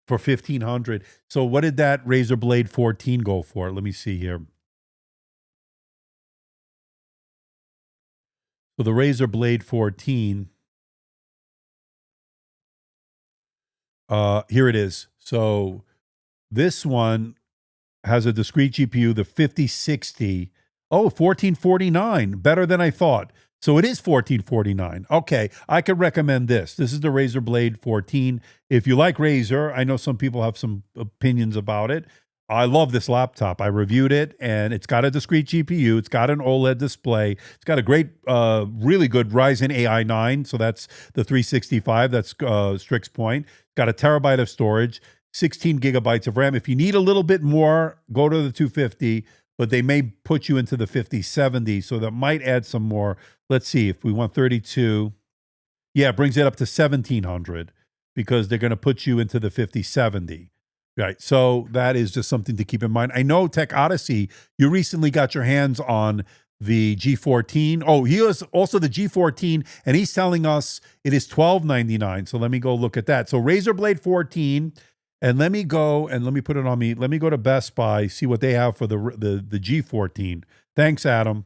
for $1,500. So what did that Razer Blade 14 go for? Let me see here. So the Razer Blade 14. Here it is. So this one has a discrete GPU, the 5060. Oh, $1,449, better than I thought. So it is $1,449. Okay, I could recommend this. This is the Razer Blade 14. If you like Razer, I know some people have some opinions about it. I love this laptop. I reviewed it, and it's got a discrete GPU. It's got an OLED display. It's got a great, really good Ryzen AI 9. So that's the 365. That's Strix Point. Got a terabyte of storage, 16 gigabytes of RAM. If you need a little bit more, go to the 250, but they may put you into the 5070. So that might add some more. Let's see if we want 32. Yeah, it brings it up to 1700 because they're going to put you into the 5070. Right. So that is just something to keep in mind. I know Tech Odyssey, you recently got your hands on the G14. Oh, he has also the G14, and he's telling us it is $1,299. So let me go look at that. So Razer Blade 14, and let me put it on me. Let me go to Best Buy, see what they have for the G14. Thanks, Adam.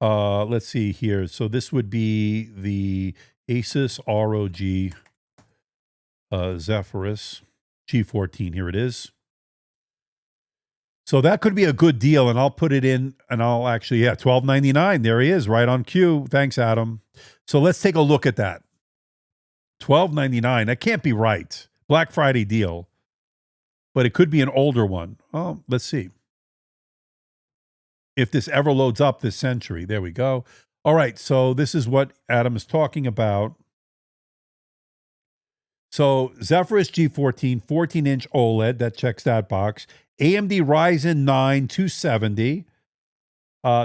Let's see here. So this would be the Asus ROG Zephyrus G14. Here it is. So that could be a good deal, and I'll put it in, and I'll actually, yeah, $1,299. There he is, right on cue. Thanks, Adam. So let's take a look at that. $1,299. That can't be right. Black Friday deal. But it could be an older one. Oh, let's see. If this ever loads up this century. There we go. All right, so this is what Adam is talking about. So Zephyrus G14, 14-inch OLED, that checks that box. AMD Ryzen 9 270,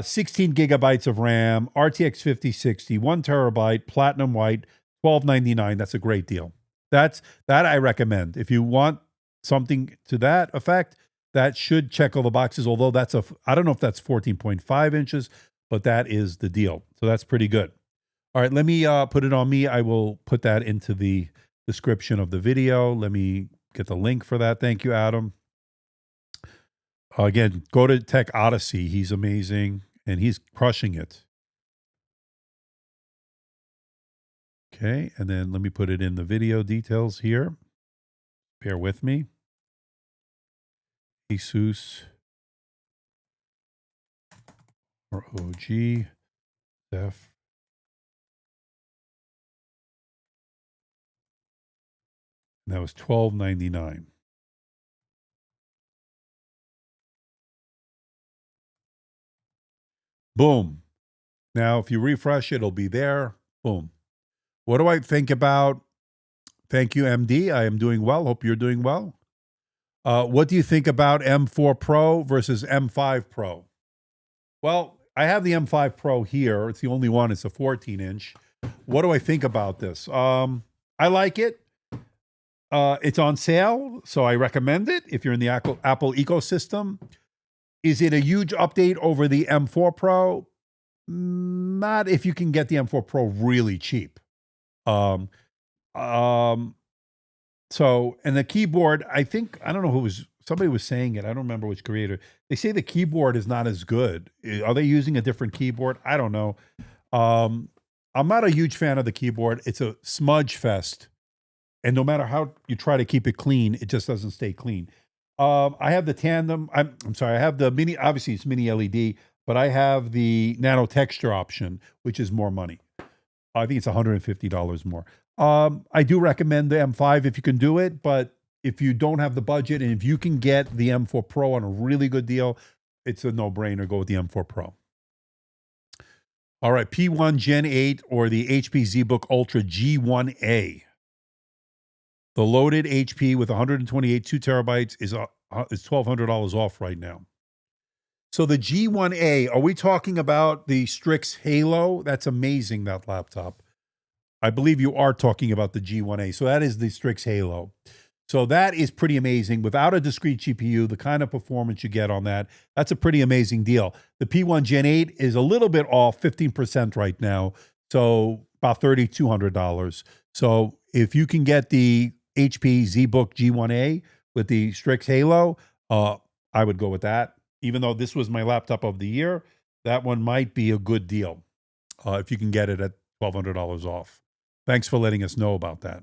16 gigabytes of RAM, RTX 5060, 1 terabyte, platinum white, $1,299. That's a great deal. That I recommend. If you want something to that effect, that should check all the boxes, although I don't know if that's 14.5 inches, but that is the deal. So that's pretty good. All right, let me put it on me. I will put that into the description of the video. Let me get the link for that. Thank you, Adam. Again, go to Tech Odyssey. He's amazing and he's crushing it. Okay, and then let me put it in the video details here. Bear with me. Asus ROG Def. And that was $12.99. Boom. Now, if you refresh it, it'll be there. Boom. What do I think about? Thank you, MD. I am doing well. Hope you're doing well. What do you think about M4 Pro versus M5 Pro? Well, I have the M5 Pro here. It's the only one. It's a 14-inch. What do I think about this? I like it. It's on sale, so I recommend it if you're in the Apple ecosystem. Is it a huge update over the M4 Pro? Not if you can get the M4 Pro really cheap. So, and the keyboard, I think, I don't know who was, somebody was saying it. I don't remember which creator. They say the keyboard is not as good. Are they using a different keyboard? I don't know. I'm not a huge fan of the keyboard. It's a smudge fest. And no matter how you try to keep it clean, it just doesn't stay clean. I have the tandem. I'm sorry. I have the mini, obviously it's mini LED, but I have the nano texture option, which is more money. I think it's $150 more. I do recommend the M5 if you can do it, but if you don't have the budget and if you can get the M4 Pro on a really good deal, it's a no-brainer. Go with the M4 Pro. All right, P1 Gen 8 or the HP ZBook Ultra G1A. The loaded HP with 128 2 terabytes is $1,200 off right now. So the G1A, are we talking about the Strix Halo? That's amazing, that laptop. I believe you are talking about the G1A. So that is the Strix Halo. So that is pretty amazing. Without a discrete GPU, the kind of performance you get on that, that's a pretty amazing deal. The P1 Gen 8 is a little bit off, 15% right now. So about $3,200. So if you can get the HP ZBook G1A with the Strix Halo, I would go with that. Even though this was my laptop of the year, that one might be a good deal if you can get it at $1,200 off. Thanks for letting us know about that.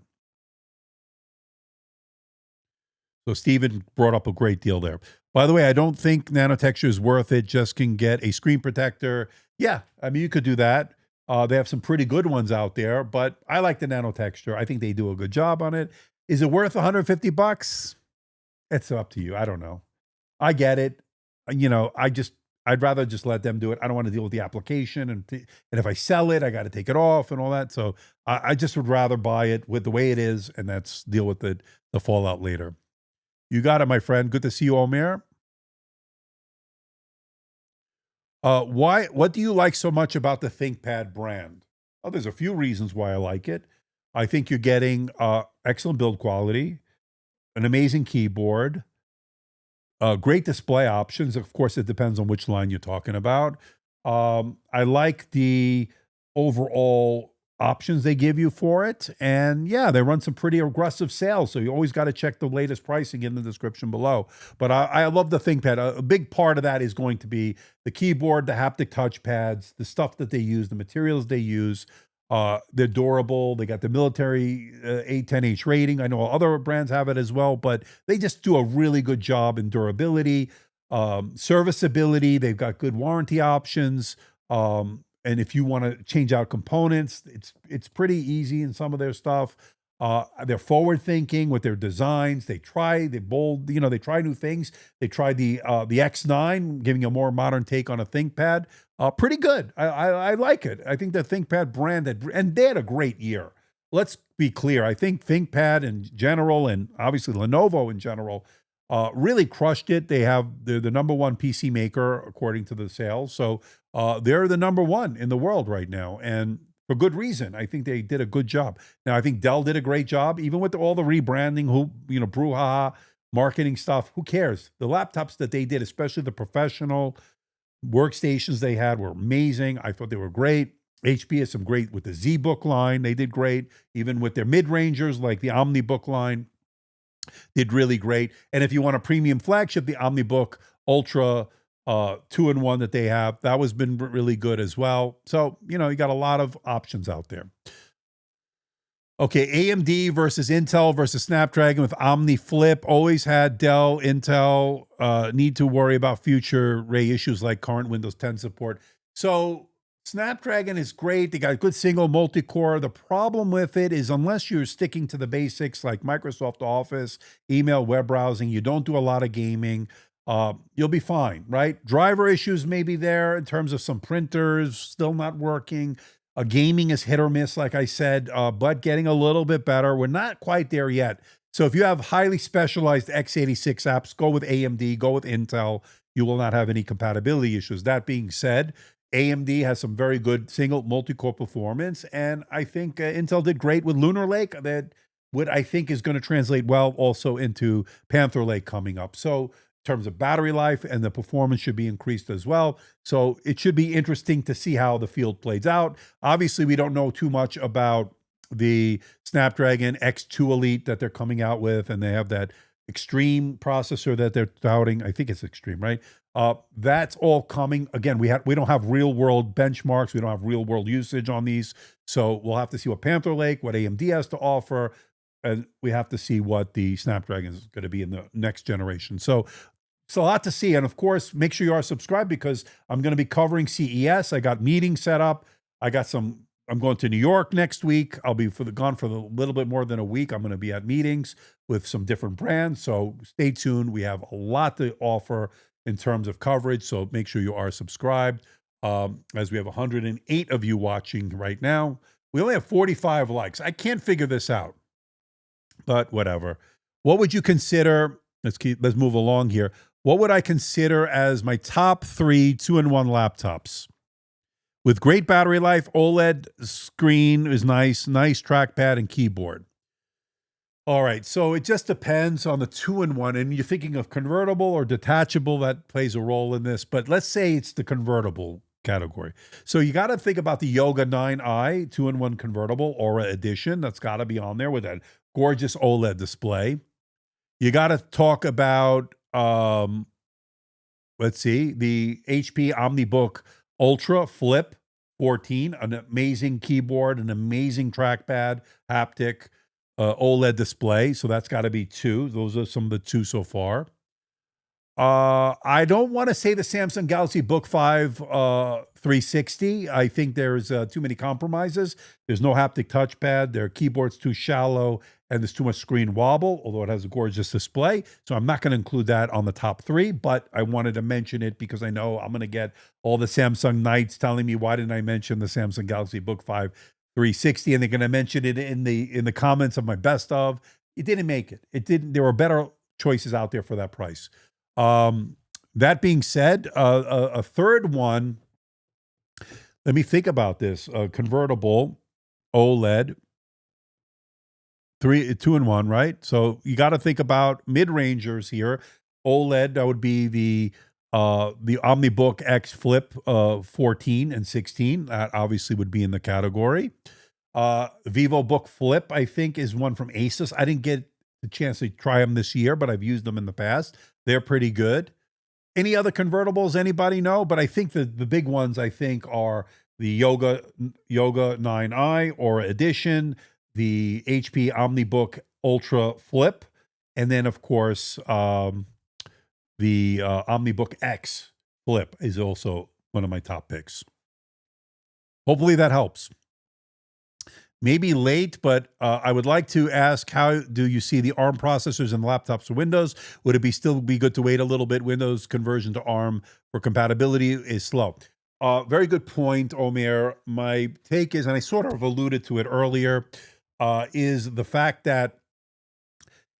So Steven brought up a great deal there. By the way, I don't think nanotexture is worth it. Just can get a screen protector. Yeah, I mean, you could do that. They have some pretty good ones out there, but I like the nanotexture. I think they do a good job on it. Is it worth $150? It's up to you. I don't know. I get it. You know, I'd rather just let them do it. I don't want to deal with the application. And if I sell it, I got to take it off and all that. So I just would rather buy it with the way it is and that's deal with the fallout later. You got it, my friend. Good to see you, Omer. What do you like so much about the ThinkPad brand? Oh, there's a few reasons why I like it. I think you're getting excellent build quality, an amazing keyboard, great display options. Of course, it depends on which line you're talking about. I like the overall options they give you for it. And yeah, they run some pretty aggressive sales. So you always got to check the latest pricing in the description below. But I love the ThinkPad. A big part of that is going to be the keyboard, the haptic touchpads, the stuff that they use, the materials they use. They're durable. They got the military 810H rating. I know other brands have it as well, but they just do a really good job in durability, serviceability. They've got good warranty options. And if you want to change out components, it's pretty easy in some of their stuff. They're forward thinking with their designs. They try new things. They tried the X9, giving a more modern take on a ThinkPad. Pretty good. I like it. I think the ThinkPad brand and they had a great year. Let's be clear. I think ThinkPad in general, and obviously Lenovo in general, really crushed it. They're the number one PC maker according to the sales. So they're the number one in the world right now, and for good reason. I think they did a good job. Now I think Dell did a great job, even with all the rebranding, brouhaha, marketing stuff. Who cares? The laptops that they did, especially the professional, workstations they had were amazing. I thought they were great. HP has some great with the ZBook line. They did great. Even with their mid-rangers like the OmniBook line, did really great. And if you want a premium flagship, the OmniBook Ultra 2-in-1 that they have, that was been really good as well. So, you got a lot of options out there. Okay, AMD versus Intel versus Snapdragon with Omni Flip. Always had Dell, Intel, need to worry about future Ray issues like current Windows 10 support. So Snapdragon is great. They got good single multi-core. The problem with it is unless you're sticking to the basics like Microsoft Office, email, web browsing, you don't do a lot of gaming, you'll be fine, right? Driver issues may be there in terms of some printers still not working. Gaming is hit or miss, like I said, but getting a little bit better. We're not quite there yet. So if you have highly specialized x86 apps, go with AMD, go with Intel. You will not have any compatibility issues. That being said, AMD has some very good single multi-core performance, and I think Intel did great with Lunar Lake. That what I think is going to translate well also into Panther Lake coming up. So in terms of battery life and the performance should be increased as well. So it should be interesting to see how the field plays out. Obviously, we don't know too much about the Snapdragon X2 Elite that they're coming out with, and they have that Extreme processor that they're touting. I think it's Extreme, right? That's all coming. Again, we don't have real world benchmarks. We don't have real world usage on these. So we'll have to see what Panther Lake, what AMD has to offer, and we have to see what the Snapdragon is going to be in the next generation. So it's a lot to see. And of course, make sure you are subscribed because I'm going to be covering CES. I got meetings set up. I'm going to New York next week. I'll be gone for a little bit more than a week. I'm going to be at meetings with some different brands. So stay tuned. We have a lot to offer in terms of coverage. So make sure you are subscribed. As we have 108 of you watching right now. We only have 45 likes. I can't figure this out, but whatever. What would you consider? Let's move along here. What would I consider as my top 3 2-in-1 laptops? With great battery life, OLED screen is nice trackpad and keyboard. All right, so it just depends on the 2-in-1, and you're thinking of convertible or detachable, that plays a role in this, but let's say it's the convertible category. So you got to think about the Yoga 9i 2-in-1 convertible Aura Edition. That's got to be on there with that gorgeous OLED display. You got to talk about, let's see, the HP OmniBook Ultra Flip 14, an amazing keyboard, an amazing trackpad, haptic, OLED display. So that's got to be 2. Those are some of the 2 so far. I don't want to say the Samsung Galaxy Book 5 360. I think there's too many compromises. There's no haptic touchpad. Their keyboard's too shallow, and there's too much screen wobble, although it has a gorgeous display. So I'm not going to include that on the top 3, but I wanted to mention it because I know I'm going to get all the Samsung Knights telling me, why didn't I mention the Samsung Galaxy Book 5 360? And they're going to mention it in the comments of my best of. It didn't make it. It didn't. There were better choices out there for that price. That being said, a third one, let me think about this. Convertible OLED, 2-in-1, right? So you got to think about mid-rangers here. OLED, that would be the OmniBook X Flip 14 and 16. That obviously would be in the category. VivoBook Flip, I think, is one from Asus. I didn't get the chance to try them this year, but I've used them in the past. They're pretty good. Any other convertibles anybody know? But I think the big ones, I think, are the Yoga 9i Aura Edition, the HP OmniBook Ultra Flip, and then, of course, the OmniBook X Flip is also one of my top picks. Hopefully that helps. Maybe late, but I would like to ask, how do you see the ARM processors in laptops for Windows? Would it still be good to wait a little bit? Windows conversion to ARM for compatibility is slow. Very good point, Omer. My take is, and I sort of alluded to it earlier, is the fact that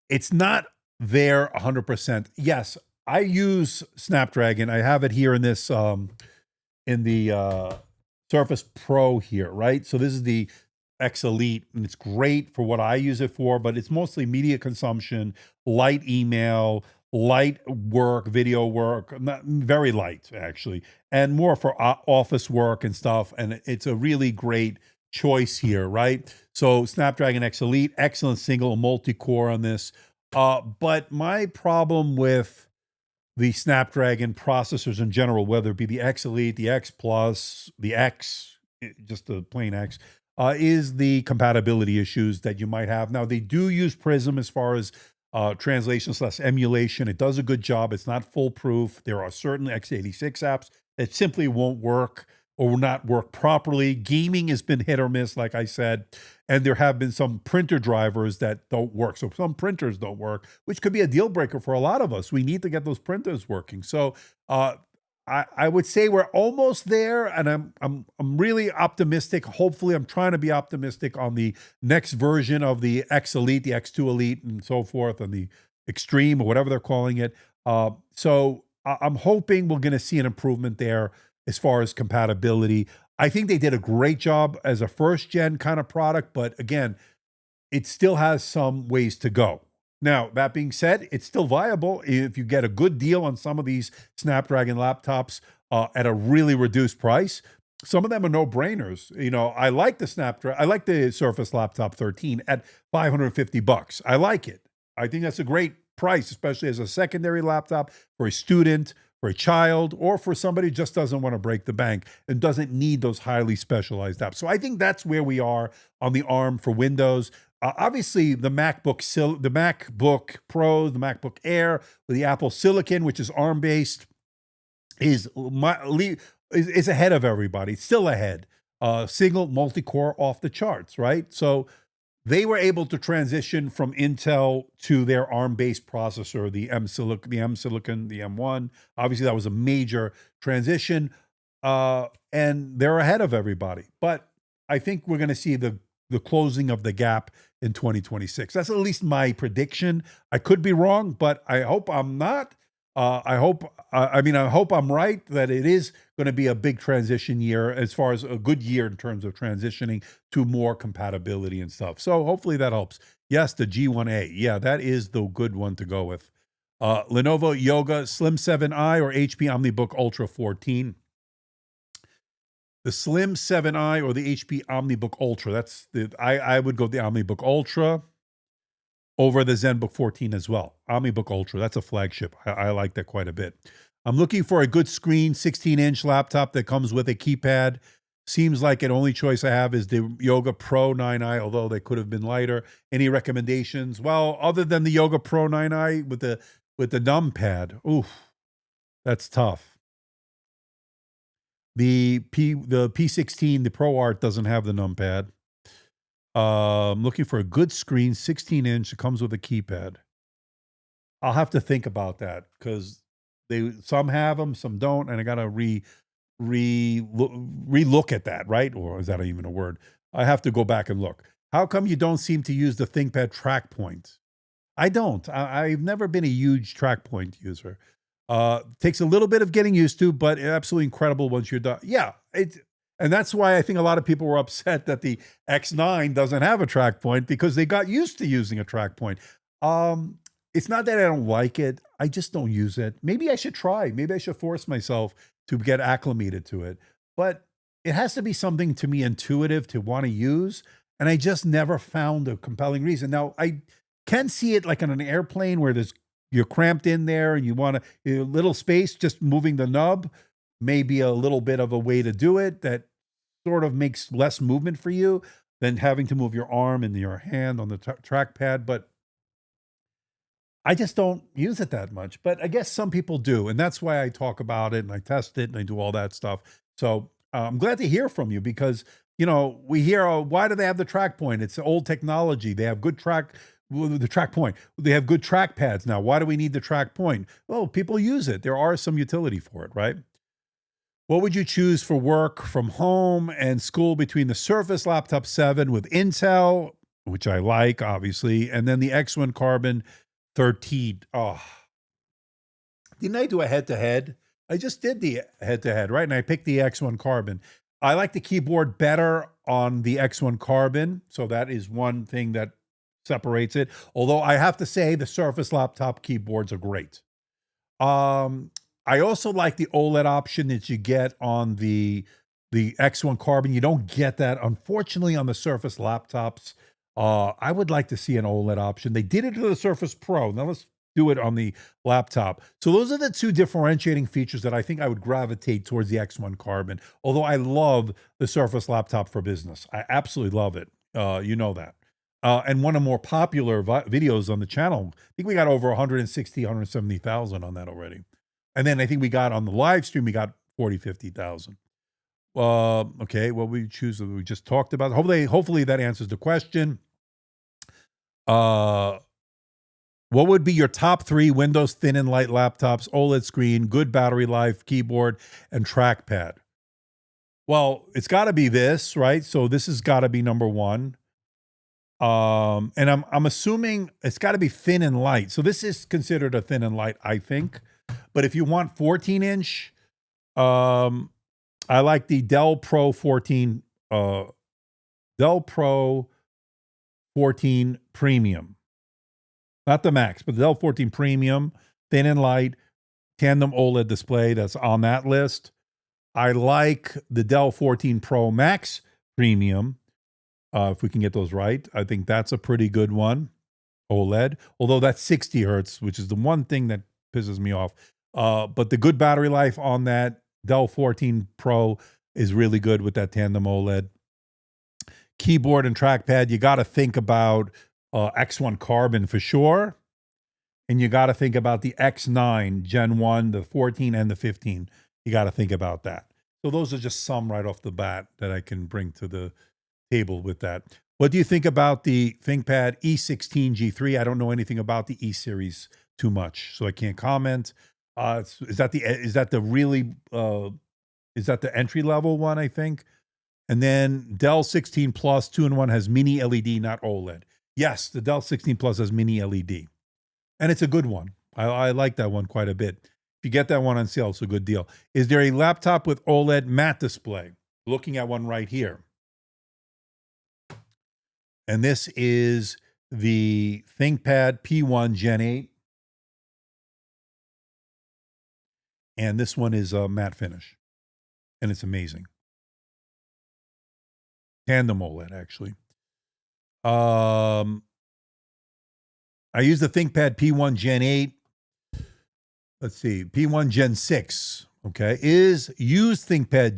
it's not there 100%. Yes, I use Snapdragon. I have it here in this, in the Surface Pro here, right? So this is the X Elite, and it's great for what I use it for, but it's mostly media consumption, light email, light work, video work, not very light actually, and more for office work and stuff. And it's a really great choice here, right? So Snapdragon X Elite, excellent single multi-core on this. But my problem with the Snapdragon processors in general, whether it be the X Elite, the X Plus, the X, just the plain X, is the compatibility issues that you might have. Now, they do use Prism as far as translation/emulation. It does a good job. It's not foolproof. There are certain x86 apps that simply won't work or will not work properly. Gaming has been hit or miss, like I said, and there have been some printer drivers that don't work. So some printers don't work, which could be a deal breaker for a lot of us. We need to get those printers working. So I would say we're almost there, and I'm really optimistic. Hopefully, I'm trying to be optimistic on the next version of the X Elite, the X2 Elite, and so forth, and the Extreme or whatever they're calling it. So I'm hoping we're going to see an improvement there as far as compatibility. I think they did a great job as a first gen kind of product, but again, it still has some ways to go. Now, that being said, it's still viable if you get a good deal on some of these Snapdragon laptops at a really reduced price. Some of them are no-brainers. You know, I like the Snapdragon, I like the Surface Laptop 13 at $550. I like it. I think that's a great price, especially as a secondary laptop for a student, for a child, or for somebody who just doesn't want to break the bank and doesn't need those highly specialized apps. So I think that's where we are on the ARM for Windows. Obviously, the MacBook Pro, the MacBook Air with the Apple Silicon, which is ARM-based, is ahead of everybody. It's still ahead. Single multi-core off the charts, right? So they were able to transition from Intel to their ARM-based processor, the M Silicon, the M1. Obviously, that was a major transition, and they're ahead of everybody. But I think we're going to see the closing of the gap in 2026. That's at least my prediction. I could be wrong, but I hope I'm not. I hope I'm right that it is going to be a big transition year, as far as a good year in terms of transitioning to more compatibility and stuff. So hopefully that helps. Yes, the G1A. Yeah, that is the good one to go with. Lenovo Yoga Slim 7i or HP OmniBook Ultra 14. The Slim 7i or the HP OmniBook Ultra. I would go the OmniBook Ultra over the ZenBook 14 as well. OmniBook Ultra, that's a flagship. I like that quite a bit. I'm looking for a good screen, 16-inch laptop that comes with a keypad. Seems like an only choice I have is the Yoga Pro 9i, although they could have been lighter. Any recommendations? Well, other than the Yoga Pro 9i with the numpad, oof, that's tough. The P16, the Pro Art doesn't have the numpad. I'm looking for a good screen, 16-inch. It comes with a keypad. I'll have to think about that because some have them, some don't, and I got to relook at that, right? Or is that even a word? I have to go back and look. How come you don't seem to use the ThinkPad track point? I don't. I've never been a huge track point user. Takes a little bit of getting used to, but absolutely incredible once you're done. Yeah, and that's why I think a lot of people were upset that the X9 doesn't have a track point, because they got used to using a track point. It's not that I don't like it. I just don't use it. Maybe I should try. Maybe I should force myself to get acclimated to it. But it has to be something to me intuitive to want to use. And I just never found a compelling reason. Now, I can see it like on an airplane where you're cramped in there and you want a little space, just moving the nub, maybe a little bit of a way to do it that sort of makes less movement for you than having to move your arm and your hand on the trackpad. But I just don't use it that much. But I guess some people do. And that's why I talk about it and I test it and I do all that stuff. So I'm glad to hear from you because, we hear, oh, why do they have the track point? It's old technology. They have good the track point. They have good trackpads now. Why do we need the track point? Well, people use it. There are some utility for it, right? What would you choose for work from home and school between the Surface Laptop 7 with Intel, which I like, obviously, and then the X1 Carbon 13? Oh, didn't I do a head-to-head? I just did the head-to-head, right? And I picked the X1 Carbon. I like the keyboard better on the X1 Carbon, so that is one thing that separates it. Although I have to say the Surface laptop keyboards are great. I also like the OLED option that you get on the X1 Carbon. You don't get that, unfortunately, on the Surface laptops. I would like to see an OLED option. They did it to the Surface Pro. Now let's do it on the laptop. So those are the two differentiating features that I think I would gravitate towards the X1 Carbon. Although I love the Surface laptop for business. I absolutely love it. You know that. And one of the more popular videos on the channel, I think we got over 160, 170,000 on that already. And then I think we got on the live stream, we got 40, 50,000. Okay, well, we choose that we just talked about. Hopefully that answers the question. What would be your top 3 Windows thin and light laptops, OLED screen, good battery life, keyboard, and trackpad? Well, it's got to be this, right? So this has got to be number 1. And I'm assuming it's got to be thin and light. So this is considered a thin and light, I think. But if you want 14-inch, I like the Dell Pro 14, Dell Pro 14 Premium. Not the Max, but the Dell 14 Premium, thin and light, tandem OLED display that's on that list. I like the Dell 14 Pro Max Premium, if we can get those right. I think that's a pretty good one, OLED. Although that's 60 hertz, which is the one thing that pisses me off. But the good battery life on that Dell 14 Pro is really good with that tandem OLED. Keyboard and trackpad, you got to think about X1 Carbon for sure. And you got to think about the X9 Gen 1, the 14 and the 15. You got to think about that. So those are just some right off the bat that I can bring to the table with that. What do you think about the ThinkPad E16 G3? I don't know anything about the E series too much, so I can't comment. Is that the entry level one, I think? And then Dell 16 Plus 2-in-1 has mini LED, not OLED. Yes, the Dell 16 Plus has mini LED. And it's a good one. I like that one quite a bit. If you get that one on sale, it's a good deal. Is there a laptop with OLED matte display? Looking at one right here. And this is the ThinkPad P1 Gen 8. And this one is a matte finish. And it's amazing. Tandem OLED, actually. I use the ThinkPad P1 Gen 8. Let's see, P1 Gen 6. Okay. Is used ThinkPad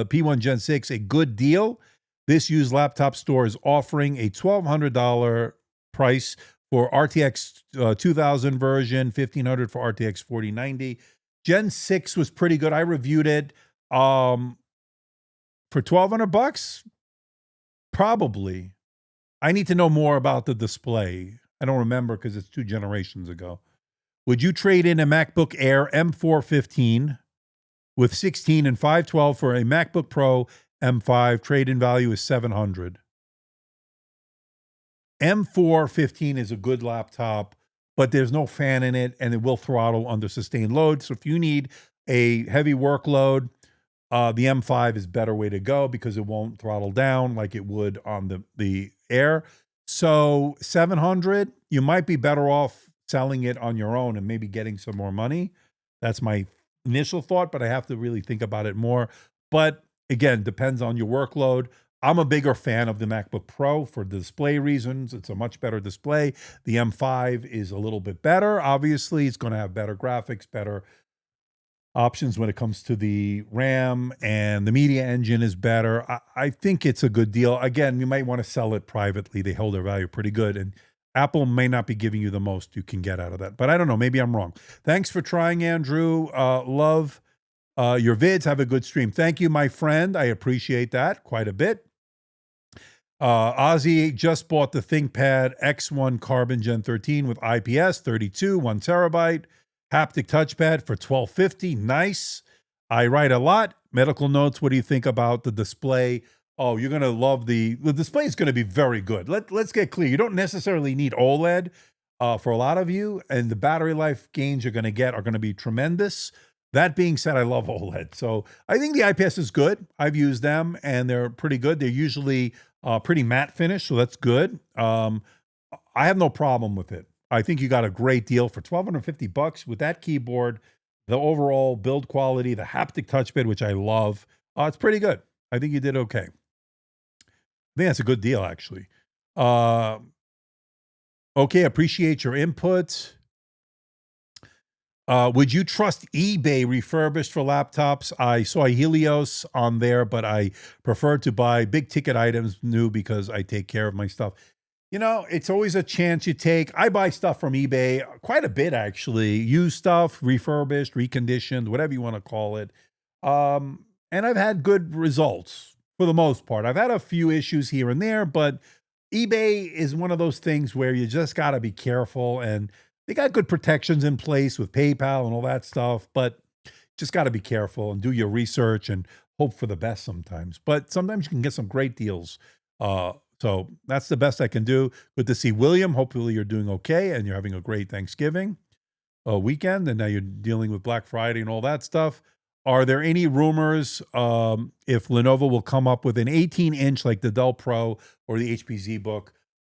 P1 Gen 6 a good deal? This used laptop store is offering a $1,200 price for RTX 2000 version, $1,500 for RTX 4090. Gen 6 was pretty good. I reviewed it. For $1,200, probably. I need to know more about the display. I don't remember because it's 2 generations ago. Would you trade in a MacBook Air M415 with 16 and 512 for a MacBook Pro M5? Trade-in value is $700. M415 is a good laptop, but there's no fan in it, and it will throttle under sustained load. So if you need a heavy workload, the M5 is a better way to go because it won't throttle down like it would on the Air. So $700, you might be better off selling it on your own and maybe getting some more money. That's my initial thought, but I have to really think about it more. But again, depends on your workload. I'm a bigger fan of the MacBook Pro for display reasons. It's a much better display. The M5 is a little bit better. Obviously, it's going to have better graphics, better options when it comes to the RAM, and the media engine is better. I think it's a good deal. Again, you might want to sell it privately. They hold their value pretty good, and Apple may not be giving you the most you can get out of that. But I don't know. Maybe I'm wrong. Thanks for trying, Andrew. Love your vids. Have a good stream. Thank you, my friend. I appreciate that quite a bit. Ozzy just bought the ThinkPad X1 Carbon Gen 13 with IPS 32, 1 terabyte. Haptic touchpad for $1,250. Nice. I write a lot. Medical notes. What do you think about the display? Oh, you're going to love the display is going to be very good. Let's get clear. You don't necessarily need OLED for a lot of you, and the battery life gains you're going to get are going to be tremendous. That being said, I love OLED. So I think the IPS is good. I've used them, and they're pretty good. They're usually pretty matte finish, so that's good. I have no problem with it. I think you got a great deal for $1,250 with that keyboard, the overall build quality, the haptic touchpad, which I love. It's pretty good. I think you did okay. I think that's a good deal, actually. Uh, okay, appreciate your input. Would you trust eBay refurbished for laptops? I saw a Helios on there, but I prefer to buy big ticket items new because I take care of my stuff. You know, it's always a chance you take. I buy stuff from eBay quite a bit, actually. Used stuff, refurbished, reconditioned, whatever you want to call it. And I've had good results for the most part. I've had a few issues here and there, but eBay is one of those things where you just got to be careful, and they got good protections in place with PayPal and all that stuff, but just got to be careful and do your research and hope for the best sometimes. But sometimes you can get some great deals. So that's the best I can do. Good to see William. Hopefully you're doing okay and you're having a great Thanksgiving weekend, and now you're dealing with Black Friday and all that stuff. Are there any rumors if Lenovo will come up with an 18-inch like the Dell Pro or the HP ZBook?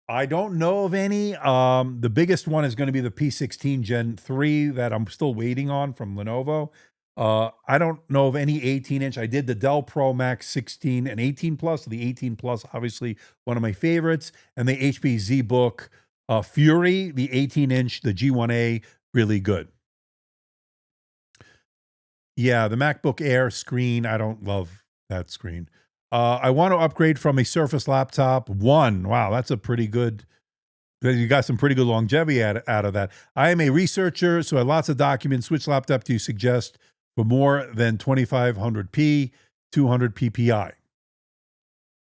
I don't know of any. The biggest one is going to be the P16 Gen 3 that I'm still waiting on from Lenovo. I don't know of any 18-inch. I did the Dell Pro Max 16 and 18 Plus. The 18 Plus, obviously, one of my favorites. And the HP ZBook Fury, the 18-inch, the G1A, really good. Yeah, the MacBook Air screen, I don't love that screen. I want to upgrade from a Surface Laptop 1. Wow, that's a pretty good, you got some pretty good longevity out of that. I am a researcher, so I have lots of documents. Which laptop do you suggest for more than 2500p, 200 ppi?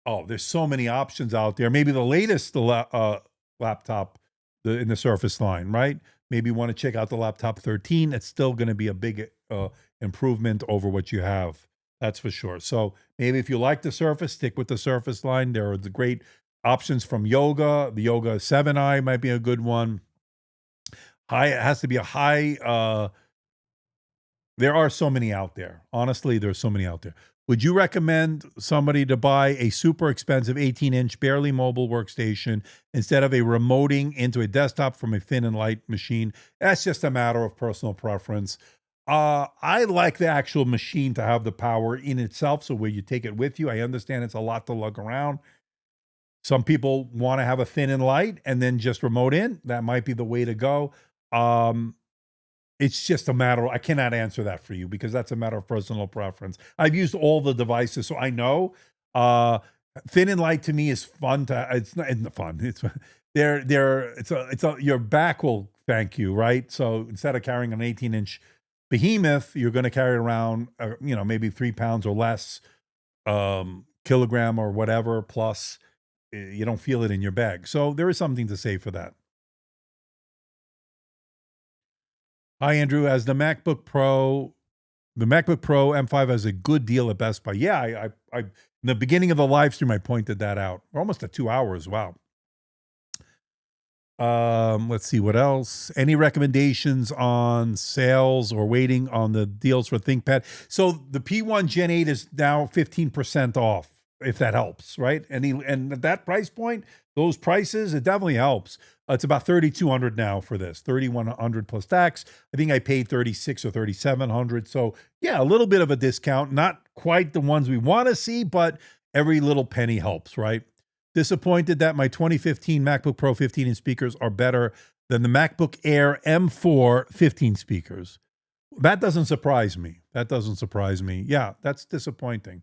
Oh, there's so many options out there. Maybe the latest laptop in the Surface line, right? Maybe you want to check out the Laptop 13. It's still going to be a big improvement over what you have. That's for sure. So maybe if you like the Surface, stick with the Surface line. There are the great options from Yoga. The Yoga 7i might be a good one. It has to be a high. There are so many out there. Honestly, there's so many out there. Would you recommend somebody to buy a super expensive 18-inch, barely mobile workstation instead of a remoting into a desktop from a thin and light machine? That's just a matter of personal preference. I like the actual machine to have the power in itself, so where you take it with you. I understand it's a lot to lug around. Some people want to have a thin and light and then just remote in. That might be the way to go. It's just a matter of, I cannot answer that for you because that's a matter of personal preference. I've used all the devices, so I know. Thin and light to me is fun. It's not fun. It's your back will thank you, right? So instead of carrying an 18-inch behemoth, you're going to carry it around, maybe 3 pounds or less, kilogram or whatever, plus you don't feel it in your bag. So there is something to say for that. Hi, Andrew. As the MacBook Pro M5 has a good deal at Best Buy. Yeah, I in the beginning of the live stream, I pointed that out. We're almost at 2 hours. Wow. Let's see what else. Any recommendations on sales or waiting on the deals for ThinkPad? So the P1 Gen 8 is now 15% off, if that helps, right? And at that price point, those prices, it definitely helps. It's about $3,200 now for this, $3,100 plus tax. I think I paid $3,600 or $3,700. So yeah, a little bit of a discount. Not quite the ones we want to see, but every little penny helps, right? Disappointed that my 2015 MacBook Pro 15-inch speakers are better than the MacBook Air M4 15 speakers. That doesn't surprise me. Yeah, that's disappointing.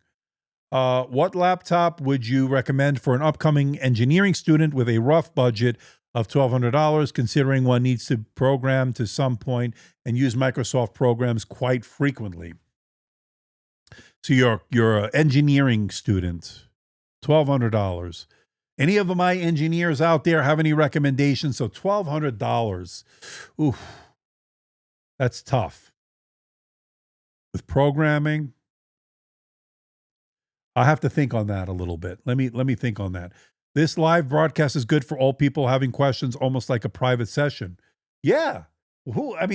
What laptop would you recommend for an upcoming engineering student with a rough budget of $1,200, considering one needs to program to some point and use Microsoft programs quite frequently? So you're an engineering student, $1,200. Any of my engineers out there have any recommendations? So $1,200. Oof, that's tough. With programming, I have to think on that a little bit. Let me think on that. This live broadcast is good for all people having questions, almost like a private session. Yeah. I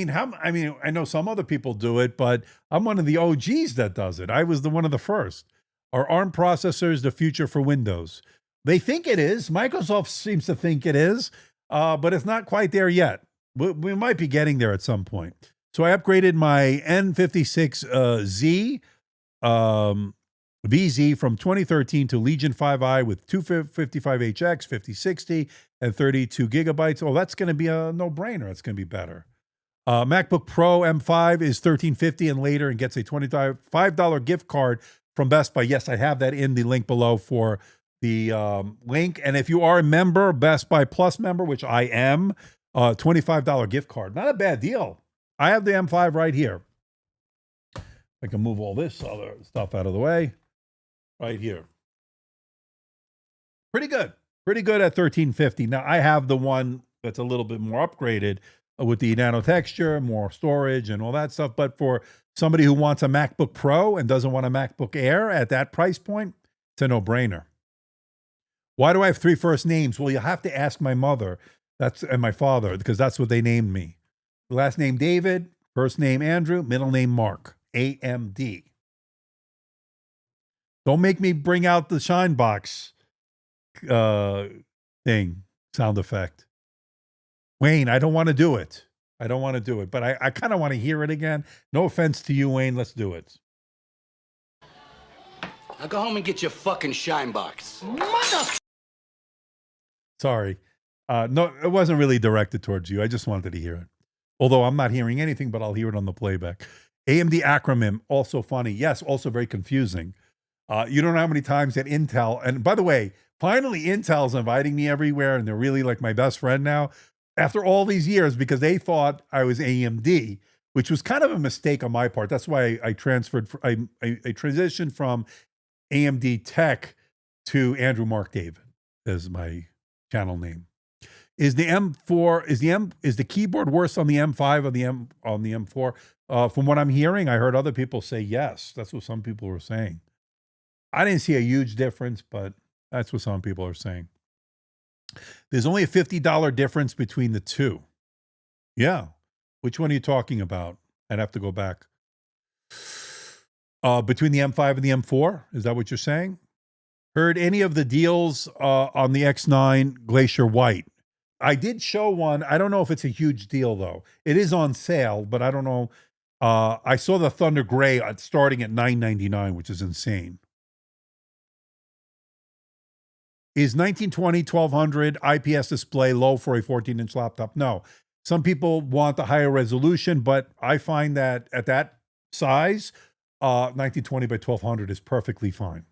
know some other people do it, but I'm one of the OGs that does it. I was one of the first. Are ARM processors the future for Windows? They think it is. Microsoft seems to think it is. but it's not quite there yet. We might be getting there at some point. So I upgraded my N56Z VZ from 2013 to Legion 5i with 255HX, 5060, and 32 gigabytes. Oh, that's going to be a no-brainer. It's going to be better. MacBook Pro M5 is $1,350 and later and gets a $25 gift card from Best Buy. Yes, I have that in the link below for the link. And if you are a member, Best Buy Plus member, which I am, $25 gift card. Not a bad deal. I have the M5 right here. I can move all this other stuff out of the way. Right here. Pretty good. Pretty good at $1,350. Now, I have the one that's a little bit more upgraded with the nano texture, more storage, and all that stuff. But for somebody who wants a MacBook Pro and doesn't want a MacBook Air at that price point, it's a no-brainer. Why do I have 3 first names? Well, you have to ask my mother and my father, because that's what they named me. Last name David, first name Andrew, middle name Mark, AMD. Don't make me bring out the Shine Box thing, sound effect. Wayne, I don't want to do it. I don't want to do it, but I kind of want to hear it again. No offense to you, Wayne. Let's do it. Now go home and get your fucking shine box. Mother. Sorry. No, it wasn't really directed towards you. I just wanted to hear it. Although I'm not hearing anything, but I'll hear it on the playback. AMD acronym, also funny. Yes, also very confusing. You don't know how many times that Intel, and by the way, finally Intel's inviting me everywhere, and they're really like my best friend now, after all these years, because they thought I was AMD, which was kind of a mistake on my part. That's why I transferred, I transitioned from AMD Tech to Andrew Mark David as my channel name. Is the M4, is the keyboard worse on the M5 or on the M4? From what I'm hearing, I heard other people say yes. That's what some people were saying. I didn't see a huge difference, but that's what some people are saying. There's only a $50 difference between the two. Yeah. Which one are you talking about? I'd have to go back. Between the M5 and the M4? Is that what you're saying? Heard any of the deals on the X9 Glacier White? I did show one. I don't know if it's a huge deal, though. It is on sale, but I don't know. I saw the Thunder Gray starting at $999, which is insane. Is 1920 1200 IPS display low for a 14-inch laptop? No. Some people want the higher resolution, but I find that at that size, 1920 by 1200 is perfectly fine.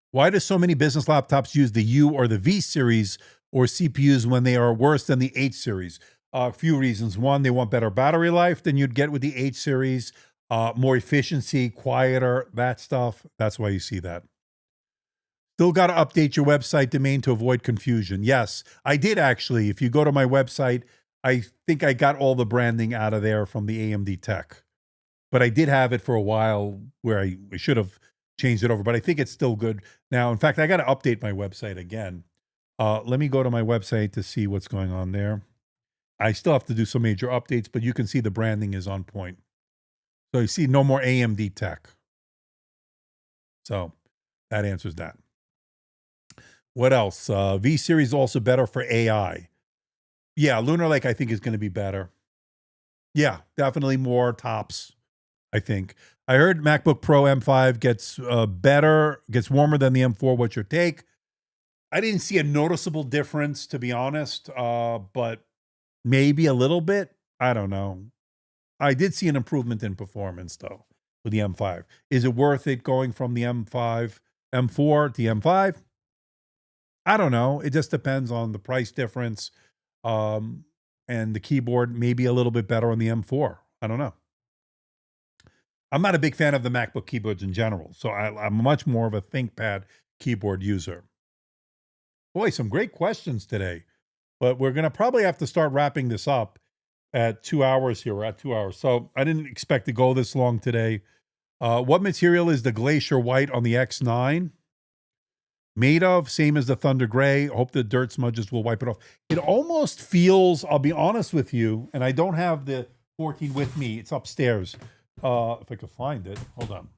Why do so many business laptops use the U or the V series or CPUs when they are worse than the H series? A few reasons. One, they want better battery life than you'd get with the H series, more efficiency, quieter, that stuff. That's why you see that. Still got to update your website domain to avoid confusion. Yes, I did actually. If you go to my website, I think I got all the branding out of there from the AMD Tech. But I did have it for a while where I should have changed it over, but I think it's still good now. In fact, I got to update my website again. Let me go to my website to see what's going on there. I still have to do some major updates, but you can see the branding is on point. So you see no more AMD Tech. So that answers that. What else? V-Series also better for AI. Yeah, Lunar Lake I think is going to be better. Yeah, definitely more tops, I think. I heard MacBook Pro M5 gets better, gets warmer than the M4. What's your take? I didn't see a noticeable difference, to be honest, but maybe a little bit. I don't know. I did see an improvement in performance, though, with the M5. Is it worth it going from the M4 to the M5? I don't know. It just depends on the price difference, and the keyboard maybe a little bit better on the M4. I don't know. I'm not a big fan of the MacBook keyboards in general, so I'm much more of a ThinkPad keyboard user. Boy, some great questions today, but we're going to probably have to start wrapping this up at 2 hours here. We're at 2 hours, so I didn't expect to go this long today. What material is the Glacier White on the X9 made of? Same as the Thunder Gray. Hope the dirt smudges will wipe it off. It almost feels, I'll be honest with you, and I don't have the 14 with me. It's upstairs. If I could find it. Hold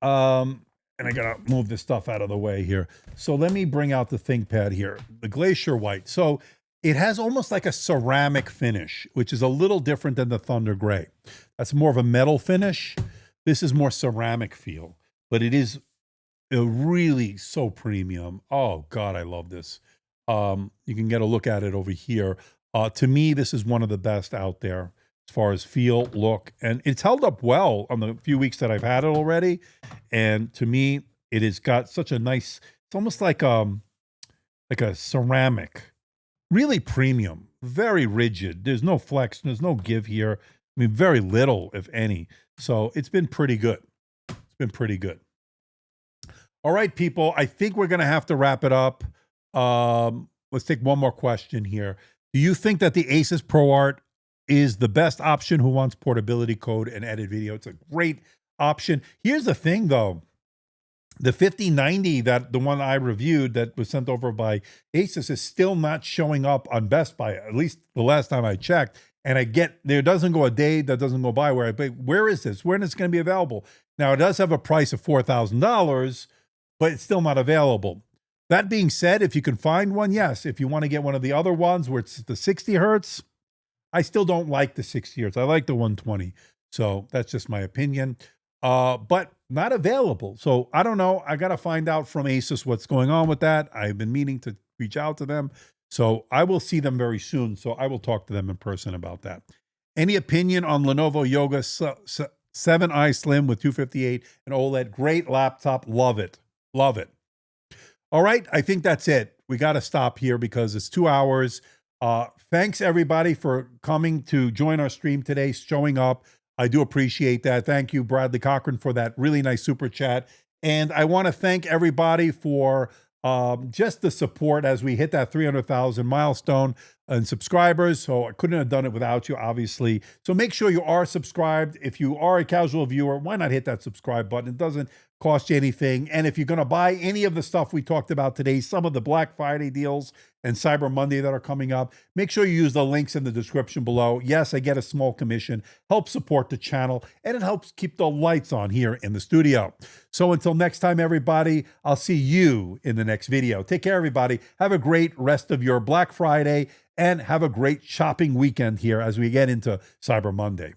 on. and I gotta move this stuff out of the way here. So let me bring out the ThinkPad here, the Glacier White. So it has almost like a ceramic finish, which is a little different than the Thunder Gray. That's more of a metal finish. This is more ceramic feel, but it is really so premium. Oh God, I love this. You can get a look at it over here. To me, this is one of the best out there as far as feel, look, and it's held up well on the few weeks that I've had it already. And to me, it has got such a nice, it's almost like a ceramic, really premium, very rigid. There's no flex, there's no give here. I mean, very little, if any. So it's been pretty good. It's been pretty good. All right, people, I think we're going to have to wrap it up. Let's take one more question here. Do you think that the Asus ProArt is the best option who wants portability code and edit video? It's a great option. Here's the thing, though. The 5090, the one I reviewed that was sent over by Asus, is still not showing up on Best Buy, at least the last time I checked. And there doesn't go a day that doesn't go by where where is this? When is it going to be available? Now, it does have a price of $4,000, but it's still not available. That being said, if you can find one, yes. If you want to get one of the other ones where it's the 60 hertz, I still don't like the 60 hertz. I like the 120. So that's just my opinion. But not available. So I don't know. I got to find out from Asus what's going on with that. I've been meaning to reach out to them. So I will see them very soon. So I will talk to them in person about that. Any opinion on Lenovo Yoga 7i Slim with 258 and OLED? Great laptop. Love it. Love it. All right. I think that's it. We got to stop here because it's 2 hours. Thanks everybody for coming to join our stream today, showing up. I do appreciate that. Thank you, Bradley Cochran, for that really nice super chat. And I want to thank everybody for just the support as we hit that 300,000 milestone in subscribers. So I couldn't have done it without you, obviously. So make sure you are subscribed. If you are a casual viewer, why not hit that subscribe button? It doesn't cost you anything. And if you're going to buy any of the stuff we talked about today, some of the Black Friday deals and Cyber Monday that are coming up, make sure you use the links in the description below. Yes, I get a small commission, helps support the channel, and it helps keep the lights on here in the studio. So until next time, everybody, I'll see you in the next video. Take care, everybody. Have a great rest of your Black Friday and have a great shopping weekend here as we get into Cyber Monday.